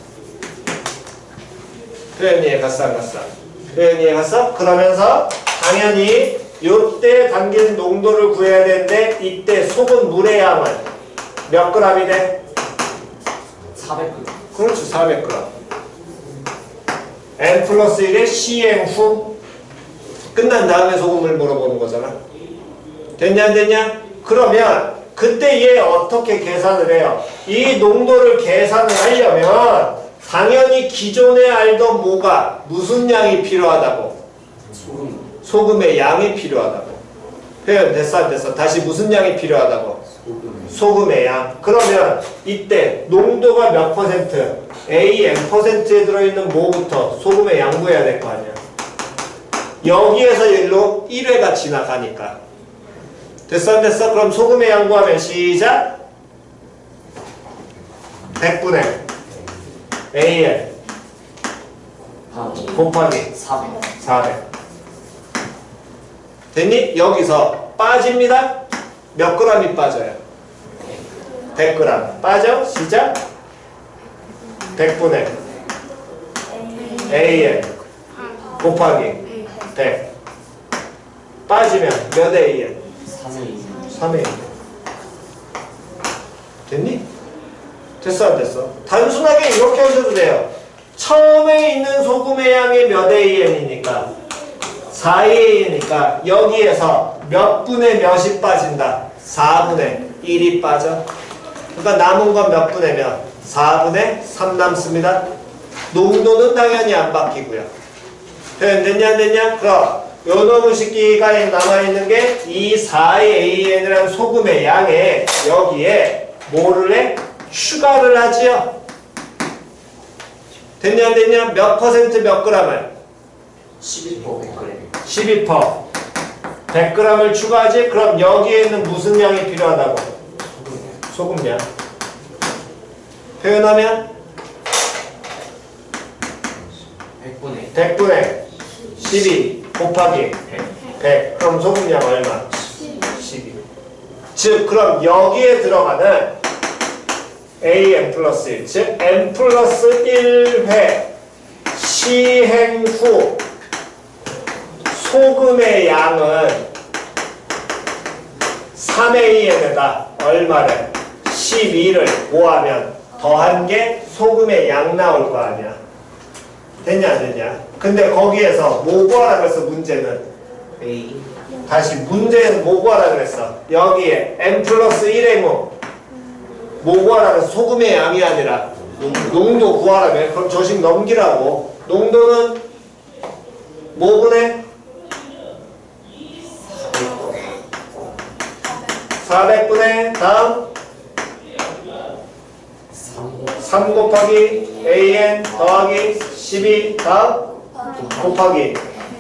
표현 이해 갔어 안 갔어? 표현 이해 갔어? 그러면서 당연히 요때 담긴 농도를 구해야 되는데 이때 소금물의 양은 몇 g이 돼?
400g.
그렇지 400g. n 플러스 1의 시행 후 끝난 다음에 소금을 물어보는 거잖아. 됐냐 안 됐냐? 그러면 그때 얘 어떻게 계산을 해요? 이 농도를 계산을 하려면 당연히 기존에 알던 뭐가 무슨 양이 필요하다고? 소금의 양이 필요하다고. 표현 됐어 안 됐어? 다시 무슨 양이 필요하다고? 소금의 양. 그러면 이때 농도가 몇 퍼센트? AN%에 들어있는 뭐부터? 소금의 양 구해야 될 거 아니야. 여기에서 일로 1회가 지나가니까. 됐어 안 됐어? 그럼 소금의 양 구하면 시작. 100분의 AN 곱하기 400. 됐니? 여기서 빠집니다. 몇 g이 빠져요? 100g. 빠져. 시작. 100분의 AN 곱하기 100. 빠지면 몇 AN? 3A. 됐니? 됐어 안 됐어? 단순하게 이렇게 하셔도 돼요. 처음에 있는 소금의 양이 몇 AN이니까 4AN이니까 여기에서 몇 분의 몇이 빠진다? 4분의 1이 빠져. 그러니까 남은 건 몇 분의 몇? 4분의 3 남습니다. 농도는 당연히 안 바뀌고요. 표현됐냐 안 됐냐? 그럼 요 놈의 식기가 남아있는 게 이 4AN이라는 소금의 양에 여기에 뭐를 해? 추가를 하지요. 됐냐 안 됐냐? 몇 퍼센트 몇 g을?
11% 100g.
12%. 100g을 추가하지? 그럼 여기에는 무슨 양이 필요하다고? 소금량. 표현하면 100분의 12 곱하기 100. 그럼 소금량 얼마? 12. 즉 그럼 여기에 들어가는 AN 플러스 1, 즉 N 플러스 1회 시행 후 소금의 양은 3AN에다 얼마를? 12를 뭐하면 더한 게 소금의 양 나올 거 아니야. 됐냐 안 됐냐? 근데 거기에서 뭐 구하라 그랬어? 문제는
A.
다시 문제는 뭐 구하라 그랬어? 여기에 N 플러스 1의 뭐 구하라 그랬어? 소금의 양이 아니라 농도 구하라며. 그럼 저식 넘기라고. 농도는 뭐분의 400분의 다음 3 곱하기 AN 더하기 12 다음 곱하기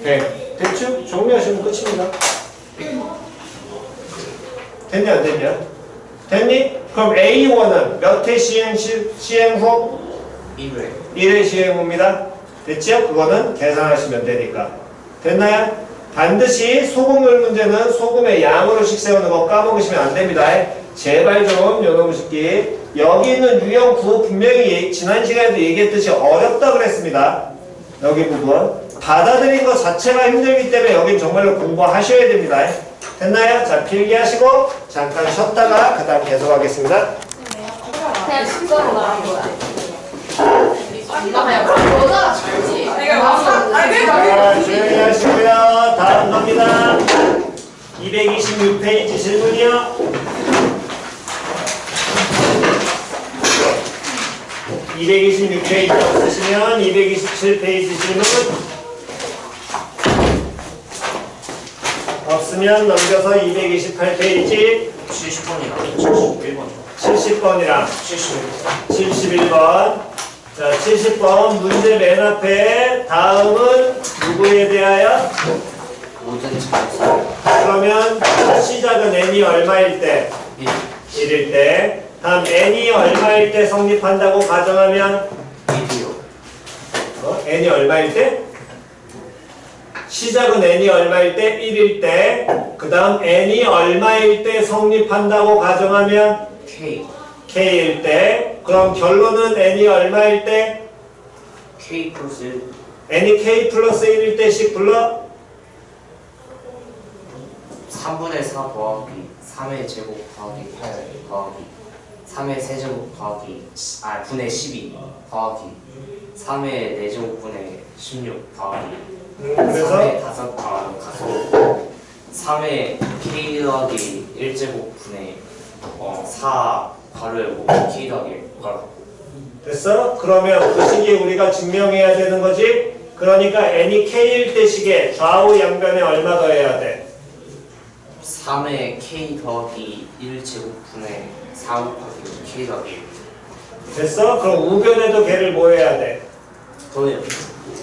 100. 대충 정리하시면 끝입니다. 됐냐 안 됐냐? 됐니? 그럼 A1은 몇 회 시행 후?
1회.
1회 시행 후입니다. 됐죠? 그거는 계산하시면 되니까. 됐나요? 반드시 소금물 문제는 소금의 양으로씩 세우는 거 까먹으시면 안 됩니다. 제발 좀 요놈 식기. 여기 있는 유형 구호 분명히 지난 시간에도 얘기했듯이 어렵다 그랬습니다. 여기 부분. 받아들인 것 자체가 힘들기 때문에 여긴 정말로 공부하셔야 됩니다. 됐나요? 자, 필기하시고 잠깐 쉬었다가 그 다음 계속하겠습니다.
그냥 순서로 말한 거야.
자, 조용히 하시고요. 다음 갑니다. 226페이지 질문이요. 226페이지 없으시면 227페이지 질문. 없으면 넘겨서 228페이지
70번이랑
70번이랑 71번. 자, 70번 문제 맨 앞에 다음은 누구에 대하여?
모든 차례.
그러면 첫 시작은 n이 얼마일 때? 1일 때. 다음 n이 얼마일 때 성립한다고 가정하면?
1이요.
n이 얼마일 때? 시작은 n이 얼마일 때? 1일 때. 그 다음 n이 얼마일 때 성립한다고 가정하면?
K.
k일 때. 그럼 결론은 n이 얼마일 때?
K 플러스 1.
n이 k 플러스 1일 때씩 불러?
3분의 4 더하기 3의 제곱 더하기 8 더하기 3의 세제곱 더하기 분의 12 더하기 3의 4제곱분의 16 더하기
그래서
3의 5 더하기 3의 k 더하기 1제곱분의 4 괄호 열고 k 더하기 1 괄호
됐어? 그러면 그 시기에 우리가 증명해야 되는 거지? 그러니까 n이 k일 때 시기에 좌우 양변에 얼마 더해야 돼?
3의 k 더하기 1제곱분의 4 곱하기 k 더하기 1
됐어? 그럼 우변에도 걔를 뭐 해야 돼?
더해요.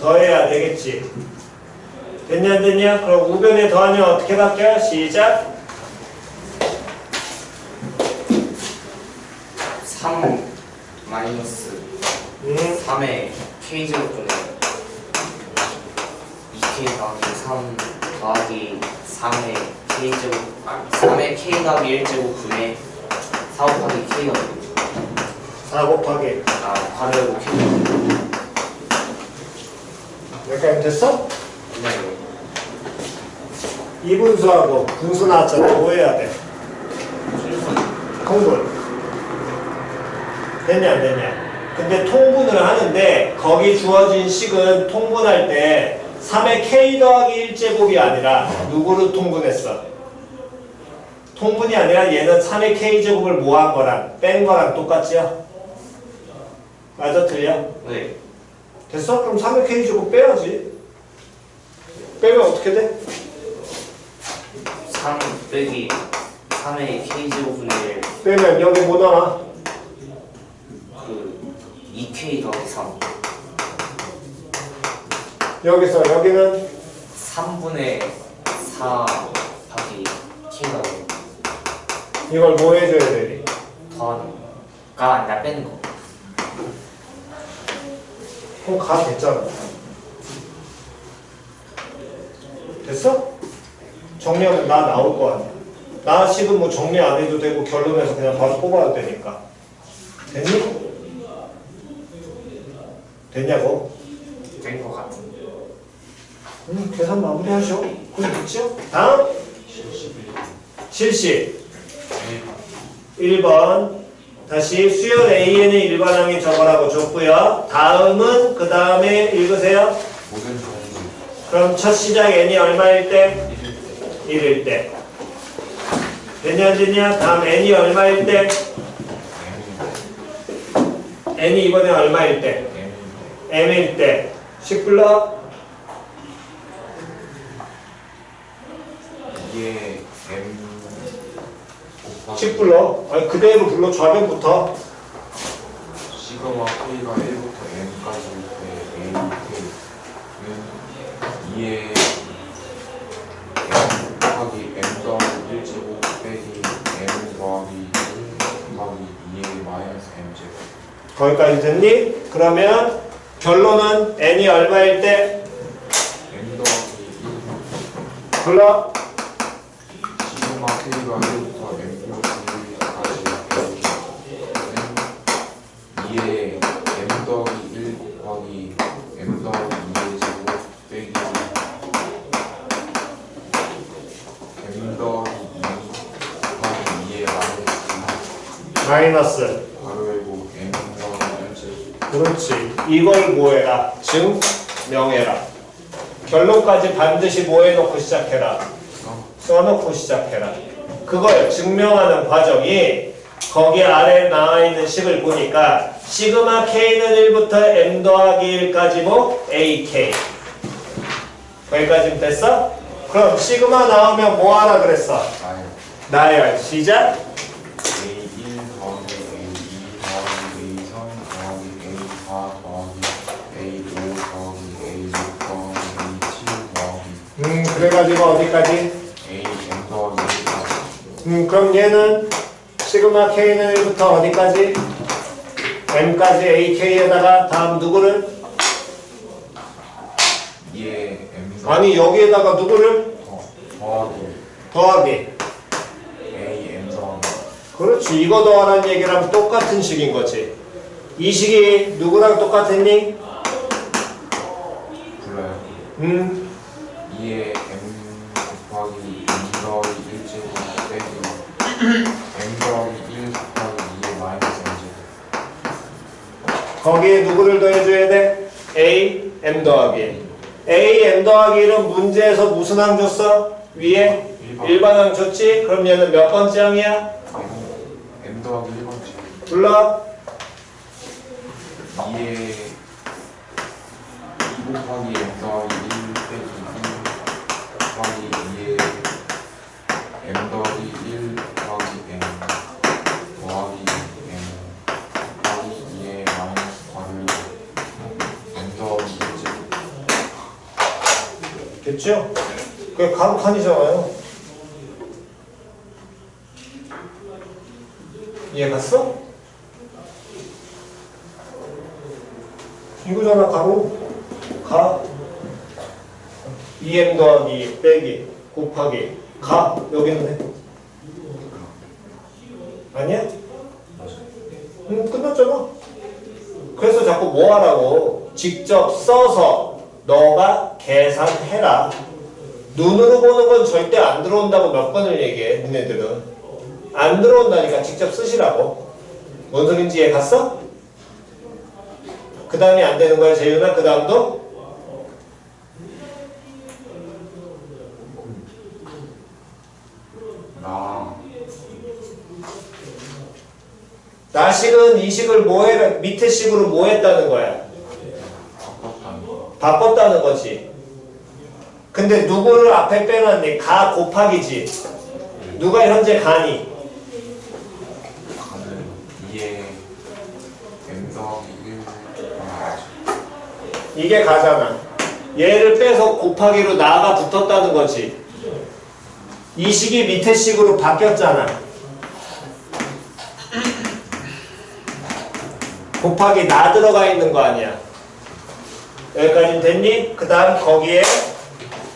더해야 되겠지. 됐냐 안 됐냐? 그럼 우변에 더하면 어떻게 바뀌어요? 시작.
3 마이너스 3의 k제곱분의 2k 더하기 3 더하기 3의 k제곱 3의 k 더하기 1제곱 분의 4 곱하기 k가
4 곱하기
괄호 열고 k
여기까지 됐어?
네.
이분수하고 분수 나왔잖아. 뭐 해야 돼? 통분. 됐냐 안 됐냐? 근데 통분을 하는데 거기 주어진 식은 통분할 때 3의 k 더하기 1제곱이 아니라 누구를 통분했어? 통분이 아니라 얘는 3의 k제곱을 모한 거랑 뺀 거랑 똑같지요? 맞아 틀려?
네.
됐어? 그럼 3의 k제곱 빼야지. 빼면 어떻게 돼?
3 빼기 3의 k제곱분의 1
빼면 여기 뭐 나와?
그 2k 더하기 3
여기서 여기는
3분의 4 더하기 k가
이걸 뭐 해줘야 되니?
더하는 거가 아니라 빼는 거.
그럼 가 됐잖아. 됐어? 정리하면 나 나올 거 아니야. 나 지금 뭐 정리 안 해도 되고 결론에서 그냥 바로 뽑아도 되니까. 됐니? 됐냐고?
된 거 같은데.
계산 마무리하셔. 그럼 됐죠? 다음 70 1번 다시 수열 AN의 일반항이 저거라고 줬고요. 다음은 그 다음에 읽으세요.
모든 정지
그럼 첫 시작 n이 얼마일 때? 1일 때. 됐냐 안 됐냐? 다음 n이 얼마일 때? n이 이번에 얼마일 때? m일 때. 10 불러.
이게 M 곱하기
10 불러. 아니 그대로 불러. 좌변부터.
시그마 K가 1부터 N까지 때 A, K는 2의 M 곱하기 M 더하기 1제곱 빼기 M 더하기 1 곱하기 2의 마이너스 M제곱
거기까지 됐니? 그러면 결론은 n이 얼마일 때?
M 더하기 1
불러.
시그마 K가 1부터 M 플러스 1까지 2의 M 더하기 1 곱하기 M 더하기 2의 제곱 빼기 M 더하기 2 곱하기 2의
마이너스.
바로 열고 M 더하기 1제곱
그렇지. 이걸 뭐해라? 증명해라. 결론까지 반드시 뭐 해놓고 시작해라? 써놓고 시작해라. 그걸 증명하는 과정이 거기 아래에 나와 있는 식을 보니까 시그마 K는 1부터 M 더하기 1까지 뭐? AK. 거기까지는 됐어? 그럼 시그마 나오면 뭐 하라 그랬어? 나열. 시작.
A1 더하기 A2 더하기 A3 더하기 A4 더하기 A5 더하기 A6 더하기 A7 더하기
그래가지고 어디까지?
A M 더하기 1까지
그럼 얘는 시그마 K는 1부터 어디까지? M까지 AK에다가 다음 누구를?
2의 M
아니 여기에다가 누구를?
더하기
더하기.
A M 더하기
그렇지. 이거 더하라는 얘기랑 똑같은 식인 거지. 이 식이 누구랑 똑같았니?
불러요 2의 M 곱하기 M 더하기 1제곱 빼기 M 더하기 1 곱하기 2의 마이너스 M제곱
거기에 누구를 더해줘야 돼? A, M 더하기. A, M 더하기 1은 문제에서 무슨 항 줬어? 위에? 일반항 줬지? 그럼 얘는 몇 번째 항이야?
M 더하기 1번째
불러.
2의 2 곱하기 M 더하기 1 빼기 2 곱하기 2의 M 더하기 1 더하기 M 더하기 M 더하기 2의 마이너스 괄호 M 더하기 1제곱
됐죠? 그게 가로칸이잖아요. 이해 갔어? 이거잖아. 가로 가 2m 더하기 빼기 곱하기 가 여기는 해. 아니야? 끝났잖아. 그래서 자꾸 뭐 하라고? 직접 써서 너가 계산해라. 눈으로 보는 건 절대 안 들어온다고 몇 번을 얘기해. 니네들은 안 들어온다니까 직접 쓰시라고. 뭔 소린지 이해 갔어? 그 다음이 안 되는 거야 재윤아? 그 다음도? 나식은 이식을 뭐해? 밑에 식으로 뭐 했다는 거야? 바꿨다는 거지. 근데 누구를 앞에 빼놨니? 가 곱하기지. 누가 현재 가니?
가는 2에 m 더하기 1
이게 가잖아. 얘를 빼서 곱하기로 나가 붙었다는 거지. 이 식이 밑에 식으로 바뀌었잖아. 곱하기 나 들어가 있는 거 아니야. 여기까지 됐니? 그 다음 거기에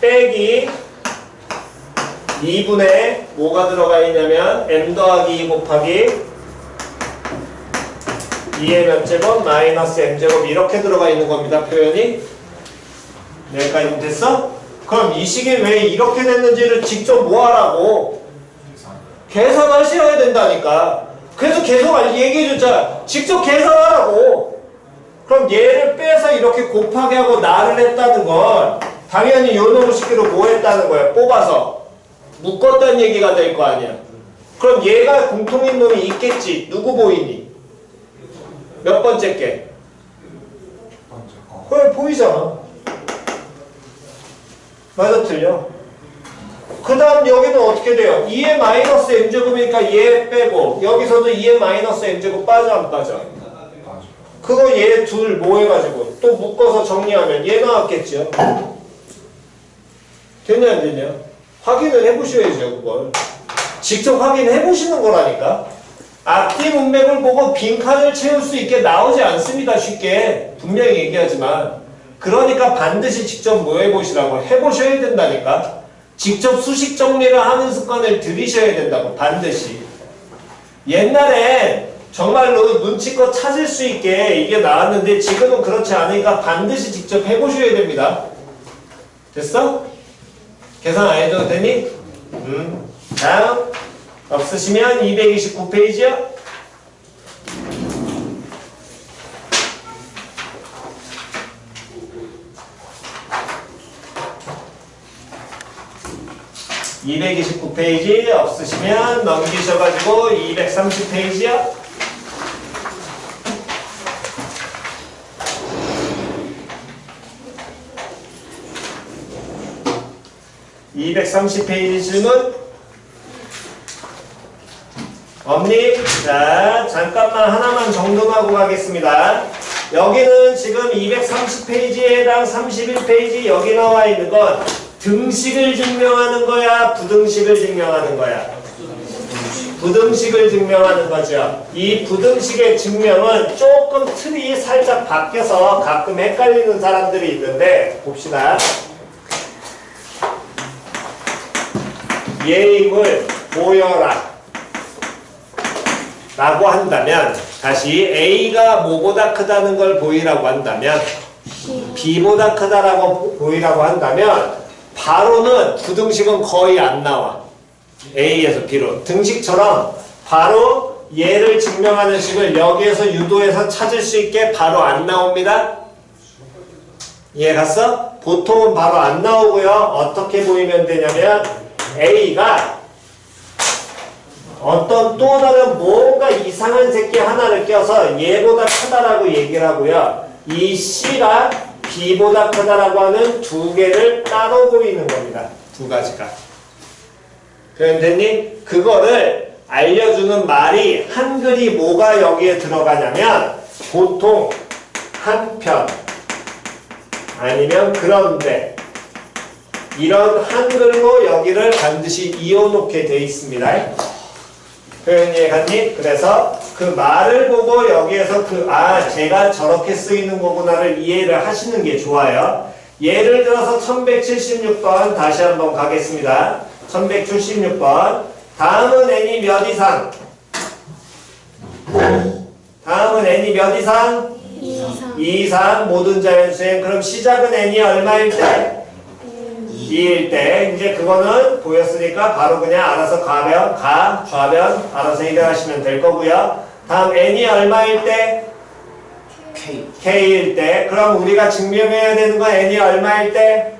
빼기 2분의 뭐가 들어가 있냐면 m 더하기 2 곱하기 2의 몇 제곱 마이너스 m제곱 이렇게 들어가 있는 겁니다. 표현이. 여기까지 됐어? 그럼 이 식이 왜 이렇게 됐는지를 직접 뭐 하라고? 계산하셔야 된다니까. 그래서 계속 얘기해줬잖아. 직접 계산하라고. 그럼 얘를 빼서 이렇게 곱하기 하고 나를 했다는 건 당연히 요 놈의 식기로 뭐 했다는 거야? 뽑아서 묶었다는 얘기가 될 거 아니야. 그럼 얘가 공통인 놈이 있겠지. 누구 보이니? 몇 번째 게? 그래 보이잖아. 맞아 틀려? 그 다음 여기는 어떻게 돼요? 2의 마이너스 m제곱이니까 얘 빼고 여기서도 2의 마이너스 m제곱 빠져 안 빠져? 그거 얘 둘 뭐 해가지고 또 묶어서 정리하면 얘 나왔겠죠? 되냐 안 되냐? 확인을 해보셔야죠. 그걸 직접 확인해 보시는 거라니까. 앞뒤 문맥을 보고 빈칸을 채울 수 있게 나오지 않습니다. 쉽게 분명히 얘기하지만 그러니까 반드시 직접 뭐 해보시라고 해보셔야 된다니까. 직접 수식 정리를 하는 습관을 들이셔야 된다고. 반드시. 옛날엔 정말로 눈치껏 찾을 수 있게 이게 나왔는데 지금은 그렇지 않으니까 반드시 직접 해보셔야 됩니다. 됐어? 계산 안 해도 되니? 다음 없으시면 229페이지요. (229페이지) 없으시면 넘기셔가지고 230페이지요. (230페이지) 질문 없니? 자 잠깐만 하나만 정돈하고 가겠습니다. 여기는 지금 230페이지에 해당 31페이지 여기 나와 있는 건 등식을 증명하는 거야? 부등식을 증명하는 거야? 부등식을 증명하는 거죠. 이 부등식의 증명은 조금 틀이 살짝 바뀌어서 가끔 헷갈리는 사람들이 있는데 봅시다. 얘의 힘을 보여라 라고 한다면 다시 A가 뭐보다 크다는 걸 보이라고 한다면 B보다 크다라고 보이라고 한다면 바로는 부등식은 거의 안 나와. A에서 B로. 등식처럼 바로 얘를 증명하는 식을 여기에서 유도해서 찾을 수 있게 바로 안 나옵니다. 이해 갔어? 보통은 바로 안 나오고요. 어떻게 보이면 되냐면 A가 어떤 또 다른 뭔가 이상한 새끼 하나를 껴서 얘보다 크다라고 얘기를 하고요. 이 C가 B보다 크다라고 하는 두 개를 따로 보이는 겁니다. 두 가지가. 표현됐니? 그거를 알려주는 말이 한글이 뭐가 여기에 들어가냐면 보통, 한편, 아니면 그런데 이런 한글로 여기를 반드시 이어놓게 돼 있습니다. 표현 이해갔니? 그래서 그 말을 보고 여기에서 제가 저렇게 쓰이는 거구나를 이해를 하시는 게 좋아요. 예를 들어서 1176번 다시 한번 가겠습니다. 1176번. 다음은 n이 몇 이상? 다음은 n이 몇 이상? 2 이상 모든 자연수행. 그럼 시작은 n이 얼마일 때? 2일 때. 이제 그거는 보였으니까 바로 그냥 알아서 좌변 알아서 해결하시면 될 거고요. 다음 n이 얼마일 때? k일 때. 그럼 우리가 증명해야 되는 건 n이 얼마일 때?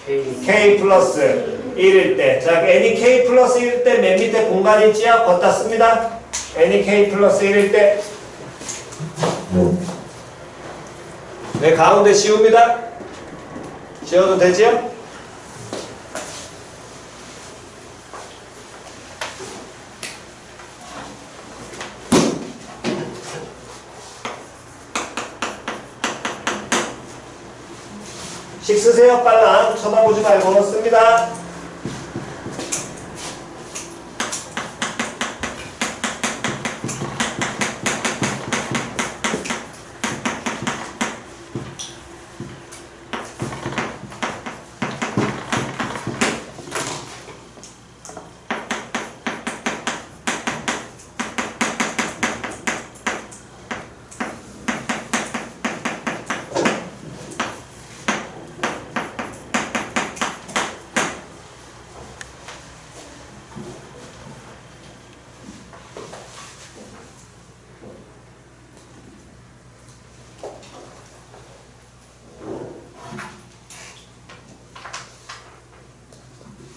k 플러스 1일 때. 자, n이 k 플러스 1일 때 맨 밑에 공간 있지요? 걷다 씁니다. n이 k 플러스 1일 때. 네, 가운데 씌웁니다. 씌워도 되지요? 식 쓰세요. 빨랑 쳐다보지 말고 씁니다.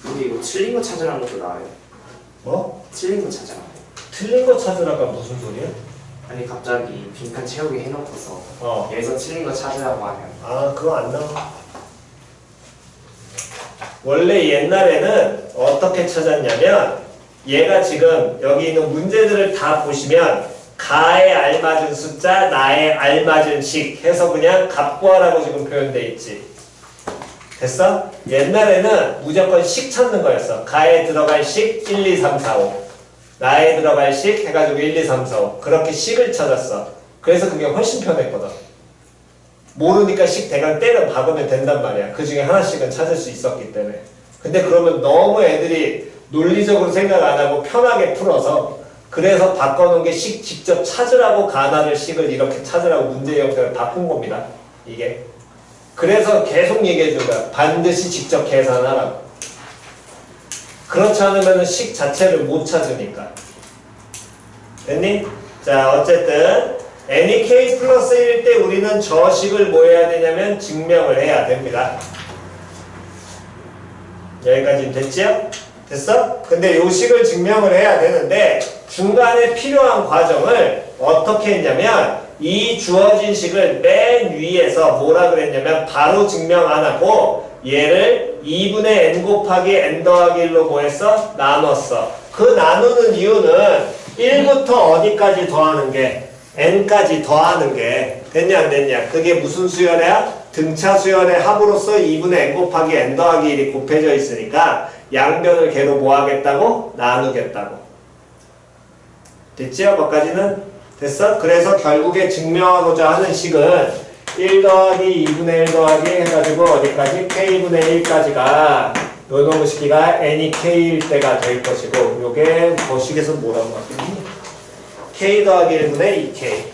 근데 이거 틀린 거 찾으라는 것도 나와요.
뭐?
틀린 거 찾으라.
틀린 거 찾으라가 무슨 소리야?
아니 갑자기 빈칸 채우기 해놓고서 여기서 틀린 거 찾으라고 하면
그거 안 나와. 원래 옛날에는 어떻게 찾았냐면 얘가 지금 여기 있는 문제들을 다 보시면 가에 알맞은 숫자, 나에 알맞은 식 해서 그냥 값구하라고 지금 표현돼 있지. 됐어? 옛날에는 무조건 식 찾는 거였어. 가에 들어갈 식 1, 2, 3, 4, 5. 나에 들어갈 식 해가지고 1, 2, 3, 4, 5. 그렇게 식을 찾았어. 그래서 그게 훨씬 편했거든. 모르니까 식 대강 때려 박으면 된단 말이야. 그 중에 하나씩은 찾을 수 있었기 때문에. 근데 그러면 너무 애들이 논리적으로 생각 안 하고 편하게 풀어서 그래서 바꿔놓은 게 식 직접 찾으라고 가나를 식을 이렇게 찾으라고 문제 형태를 바꾼 겁니다. 이게. 그래서 계속 얘기해 준 거야. 반드시 직접 계산하라고. 그렇지 않으면 식 자체를 못 찾으니까. 됐니? 자, 어쨌든 n이 k 플러스 1일 때 우리는 저 식을 뭐 해야 되냐면 증명을 해야 됩니다. 여기까지는 됐지요? 됐어? 근데 요 식을 증명을 해야 되는데 중간에 필요한 과정을 어떻게 했냐면 이 주어진 식을 맨 위에서 뭐라 그랬냐면 바로 증명 안 하고 얘를 2분의 n 곱하기 n 더하기 1로 뭐 했어? 나눴어. 그 나누는 이유는 1부터 어디까지 더하는 게 n까지 더하는 게 됐냐 안 됐냐? 그게 무슨 수열이야? 등차 수열의 합으로서 2분의 n 곱하기 n 더하기 1이 곱해져 있으니까 양변을 걔로 뭐 하겠다고? 나누겠다고. 됐지요? 거기까지는? 됐어? 그래서 결국에 증명하고자 하는 식은 1 더하기 2분의 1 더하기 해가지고 어디까지? k분의 1까지가 요놈의 식기가 n이 k일 때가 될 것이고 요게 거식에서 뭐라고 하겠니? k 더하기 1분의 2k.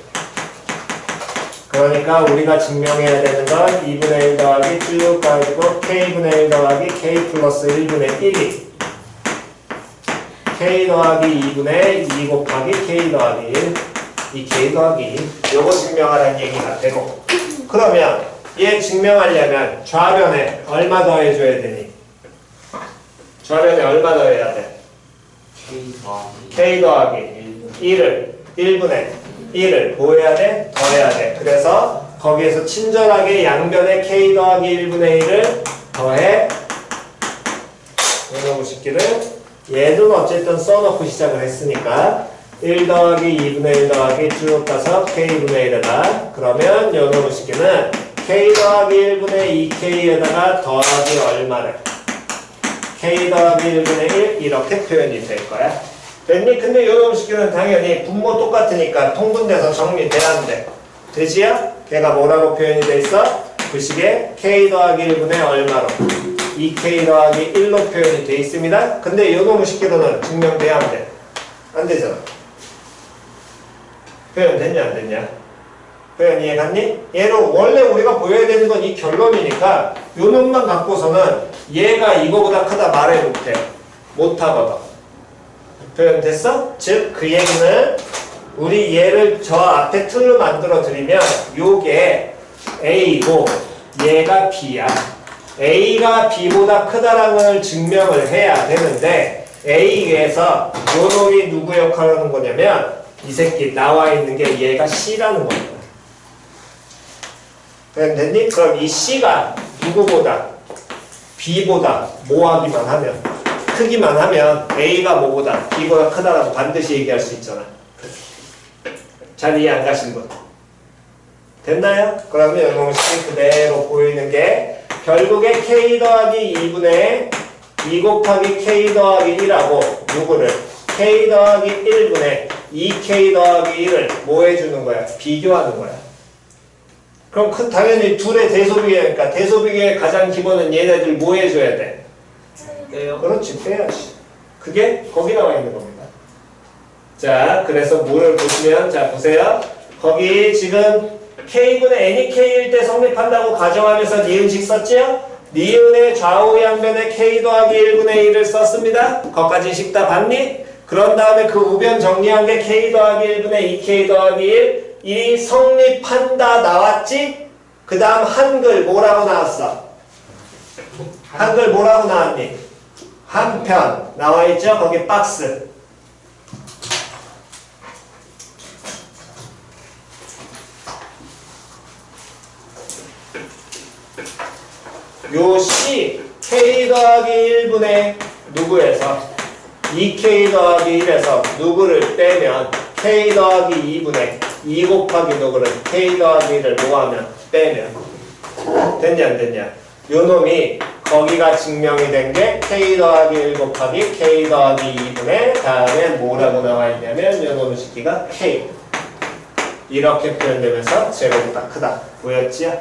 그러니까 우리가 증명해야 되는 건 2분의 1 더하기 쭉 가지고 k분의 1 더하기 k 플러스 1분의 1이 k 더하기 2분의 2 곱하기 k 더하기 1 2k 더하기 1 요거 증명하라는 얘기가 되고 그러면 얘 증명하려면 좌변에 얼마 더해줘야 되니? 좌변에 얼마 더해야 돼? k 더하기 1을 1분의 1을 뭐 해야 돼? 더해야 돼. 그래서 거기에서 친절하게 양변에 k 더하기 1분의 1을 더해 요놈의 식기를 얘는 어쨌든 써놓고 시작을 했으니까 1 더하기 2분의 1 더하기 쭉 가서 k분의 1에다 그러면 요놈의 식기는 k 더하기 1분의 2k에다가 더하기 얼마를 k 더하기 1분의 1 이렇게 표현이 될 거야. 됐니? 근데 요놈식기는 당연히 분모 똑같으니까 통분돼서 정리돼야 돼. 되지야? 걔가 뭐라고 표현이 돼 있어? 그 식에 k 더하기 1분의 얼마로 2k 더하기 1로 표현이 돼 있습니다. 근데 요놈식기로는 증명돼야 안 돼. 안 되잖아. 표현 됐냐 안 됐냐? 표현 이해 갔니? 얘로 원래 우리가 보여야 되는 건 이 결론이니까 요 놈만 갖고서는 얘가 이거보다 크다 말해 못해. 못하거든. 표현 됐어? 즉 그 얘기는 우리 얘를 저 앞에 틀로 만들어 드리면 요게 A고 얘가 B야. A가 B보다 크다라는 걸 증명을 해야 되는데 A에서 요 놈이 누구 역할을 하는 거냐면 이 새끼 나와 있는 게 얘가 C라는 거야. 됐니? 그럼 이 C가 누구보다 B보다 뭐하기만 하면 크기만 하면 A가 뭐보다 B보다 크다라고 반드시 얘기할 수 있잖아. 잘 이해 안 가신 분? 됐나요? 그러면 영공식이 그대로 보이는 게 결국에 K 더하기 2분의 2 곱하기 K 더하기 1하고 누구를? K 더하기 1분의 2K 더하기 1을 뭐 해주는 거야? 비교하는 거야. 그럼 당연히 둘의 대소비계니까 대소비계의 가장 기본은 얘네들 뭐 해줘야 돼? 빼요. 그렇지, 빼야지. 그게 거기 나와 있는 겁니다. 자, 그래서 뭘 보시면, 자, 보세요. 거기 지금 K분의 N이 K일 때 성립한다고 가정하면서 니은식 썼죠? 니은의 좌우 양변에 K 더하기 1분의 1을 썼습니다. 거기까지 식 다 봤니? 그런 다음에 그 우변 정리한 게 K 더하기 1분의 2K 더하기 1. 이 성립한다 나왔지? 그 다음 한글 뭐라고 나왔어? 한글 뭐라고 나왔니? 한편 나와있죠? 거기 박스. 요 C K 더하기 1분의 누구에서 2K 더하기 1에서 누구를 빼면 K 더하기 2분의 2 곱하기 누구를 K 더하기 1을 뭐하면 빼면 됐냐 안 됐냐? 요 놈이 거기가 증명이 된 게 K 더하기 1 곱하기 K 더하기 2분의 다음에 뭐라고 나와 있냐면 요 놈의 식기가 K 이렇게 표현되면서 제로보다 크다 보였지요?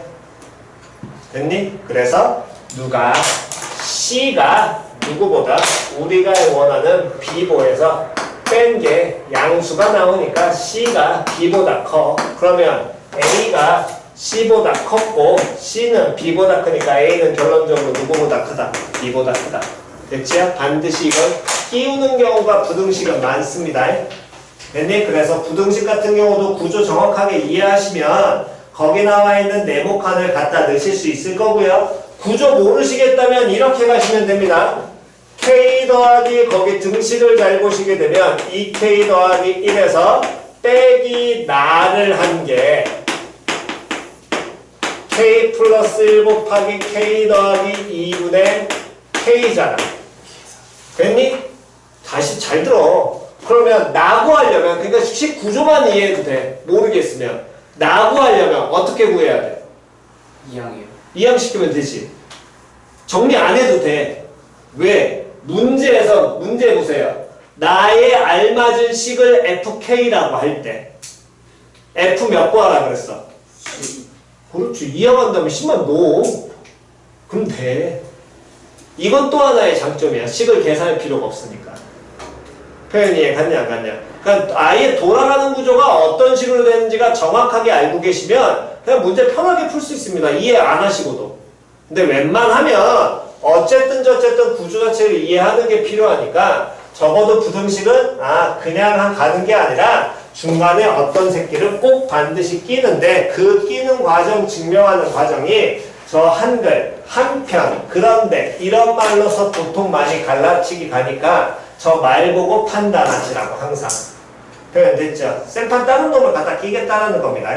됐니? 그래서 누가 C가 누구보다 우리가 원하는 B보에서 뺀 게 양수가 나오니까 C가 B보다 커. 그러면 A가 C보다 컸고 C는 B보다 크니까 A는 결론적으로 누구보다 크다? B보다 크다. 됐지요? 반드시 이건 끼우는 경우가 부등식은 많습니다. 됐니? 그래서 부등식 같은 경우도 구조 정확하게 이해하시면 거기 나와 있는 네모칸을 갖다 넣으실 수 있을 거고요. 구조 모르시겠다면 이렇게 가시면 됩니다. K 더하기 거기 등식을 잘 보시게 되면 2K 더하기 1에서 빼기 나를 한 게 K 플러스 1 곱하기 K 더하기 2분의 K잖아. 됐니? 다시 잘 들어. 그러면 나구 하려면 그러니까 식 구조만 이해해도 돼. 모르겠으면. 나구 하려면 어떻게 구해야 돼?
이항이요.
이항시키면 되지. 정리 안 해도 돼. 왜? 문제에서 문제 보세요. 나의 알맞은 식을 FK라고 할 때 F 몇 구하라 그랬어? 그렇지. 이항한다면 10만 넣어. 그럼 돼. 이건 또 하나의 장점이야. 식을 계산할 필요가 없으니까. 표현 이해 갔냐 안 갔냐? 그러니까 아예 돌아가는 구조가 어떤 식으로 되는지가 정확하게 알고 계시면 그냥 문제 편하게 풀 수 있습니다. 이해 안 하시고도. 근데 웬만하면 어쨌든 구조 자체를 이해하는 게 필요하니까 적어도 부등식은 그냥 가는 게 아니라 중간에 어떤 새끼를 꼭 반드시 끼는데 그 끼는 과정 증명하는 과정이 저 한글, 한편, 그런데 이런 말로서 보통 많이 갈라치기 가니까 저 말 보고 판단하시라고 항상 표현됐죠. 생판 다른 놈을 갖다 끼겠다는 겁니다.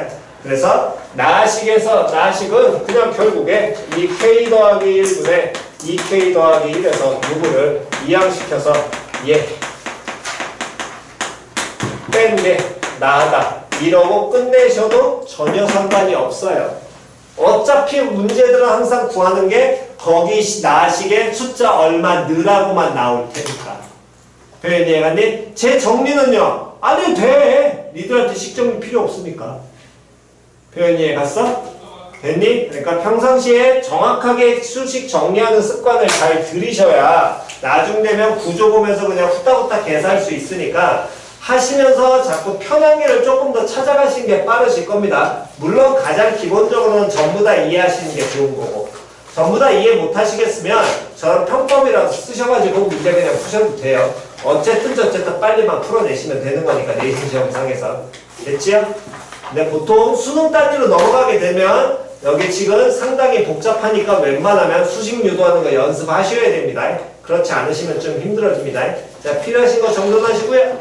그래서 나식은 그냥 결국에 이 K 더하기 1분의 2K 더하기 1에서 누구를 이항시켜서 뺀 게 나하다 이러고 끝내셔도 전혀 상관이 없어요. 어차피 문제들은 항상 구하는 게 거기 나식에 숫자 얼마 넣으라고만 나올 테니까. 표현 이해가니? 제 정리는요. 안 해도 돼. 니들한테 식정리 필요 없으니까. 표현 이해 갔어? 됐니? 그러니까 평상시에 정확하게 수식 정리하는 습관을 잘 들이셔야 나중 되면 구조 보면서 그냥 후딱후딱 계산할 수 있으니까 하시면서 자꾸 편한 길을 조금 더 찾아가시는 게 빠르실 겁니다. 물론 가장 기본적으로는 전부 다 이해하시는 게 좋은 거고 전부 다 이해 못 하시겠으면 저런 평범이라도 쓰셔가지고 문제 그냥 푸셔도 돼요. 어쨌든 저쨌든 빨리만 풀어내시면 되는 거니까 내신 시험상에서. 됐지요? 근데 보통 수능 단위로 넘어가게 되면 여기 지금 상당히 복잡하니까 웬만하면 수식 유도하는 거 연습하셔야 됩니다. 그렇지 않으시면 좀 힘들어집니다. 자, 필요하신 거 정돈하시고요.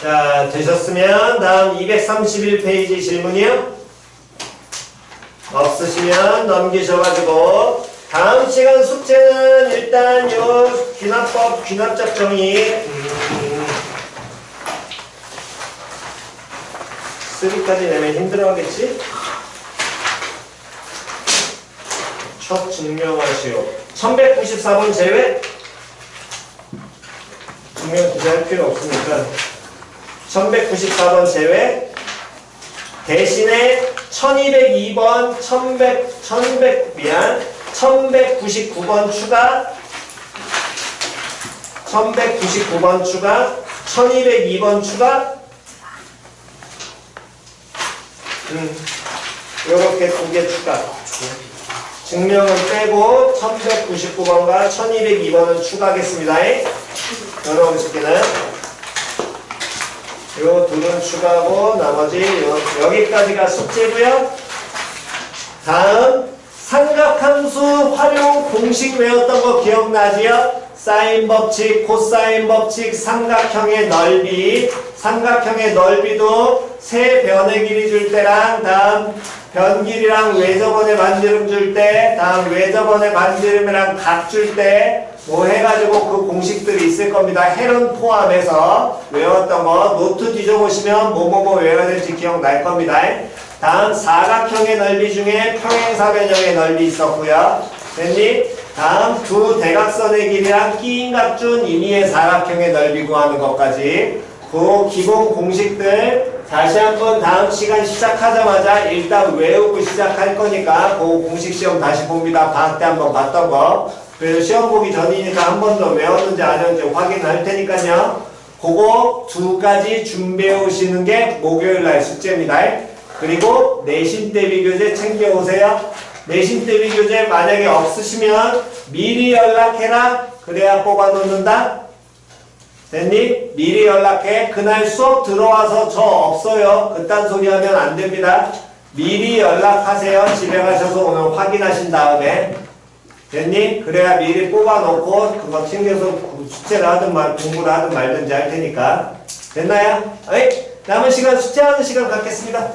자, 되셨으면 다음 231페이지 질문이요. 없으시면 넘기셔가지고 다음 시간 숙제는 일단 요 귀납법, 귀납작 정의 3까지 내면 힘들어하겠지? 첫 증명하시오. 1194번 제외? 증명 굳이 할 필요 없으니까 1194번 제외 대신에 1202번 1199번 추가 1199번 추가 1202번 추가 요렇게 두 개 추가 증명은 빼고 1199번과 1202번은 추가하겠습니다. 여러분 식기는 요 둘은 추가하고 나머지 여기까지가 숙제고요. 다음 삼각함수 활용 공식 외웠던 거 기억나지요? 사인 법칙, 코사인 법칙, 삼각형의 넓이. 삼각형의 넓이도 세 변의 길이 줄 때랑 다음 변 길이랑 외접원의 반지름 줄 때, 다음 외접원의 반지름이랑 각 줄 때 뭐 해가지고 그 공식들이 있을 겁니다. 헬은 포함해서 외웠던 거 노트 뒤져보시면 뭐뭐뭐 외워야 될지 기억날 겁니다. 다음 사각형의 넓이 중에 평행사변형의 넓이 있었고요. 됐니? 다음 두 대각선의 길이랑 끼인각준 임의의 사각형의 넓이 구하는 것까지 그 기본 공식들 다시 한번 다음 시간 시작하자마자 일단 외우고 시작할 거니까 그 공식 시험 다시 봅니다. 방학 때 한번 봤던 거. 그래서 시험 보기 전이니까 한 번 더 외웠는지 안 외웠는지 확인할 테니까요. 그거 두 가지 준비해 오시는 게 목요일 날 숙제입니다. 그리고 내신 대비 교재 챙겨 오세요. 내신 대비 교재 만약에 없으시면 미리 연락해라. 그래야 뽑아 놓는다. 됐니? 미리 연락해. 그날 수업 들어와서 저 없어요. 그딴 소리 하면 안 됩니다. 미리 연락하세요. 집에 가셔서 오늘 확인하신 다음에. 됐니? 그래야 미리 뽑아놓고 그거 챙겨서 숙제를 하든 공부를 하든 말든지 할 테니까. 됐나요? 어이? 남은 시간 숙제하는 시간 갖겠습니다.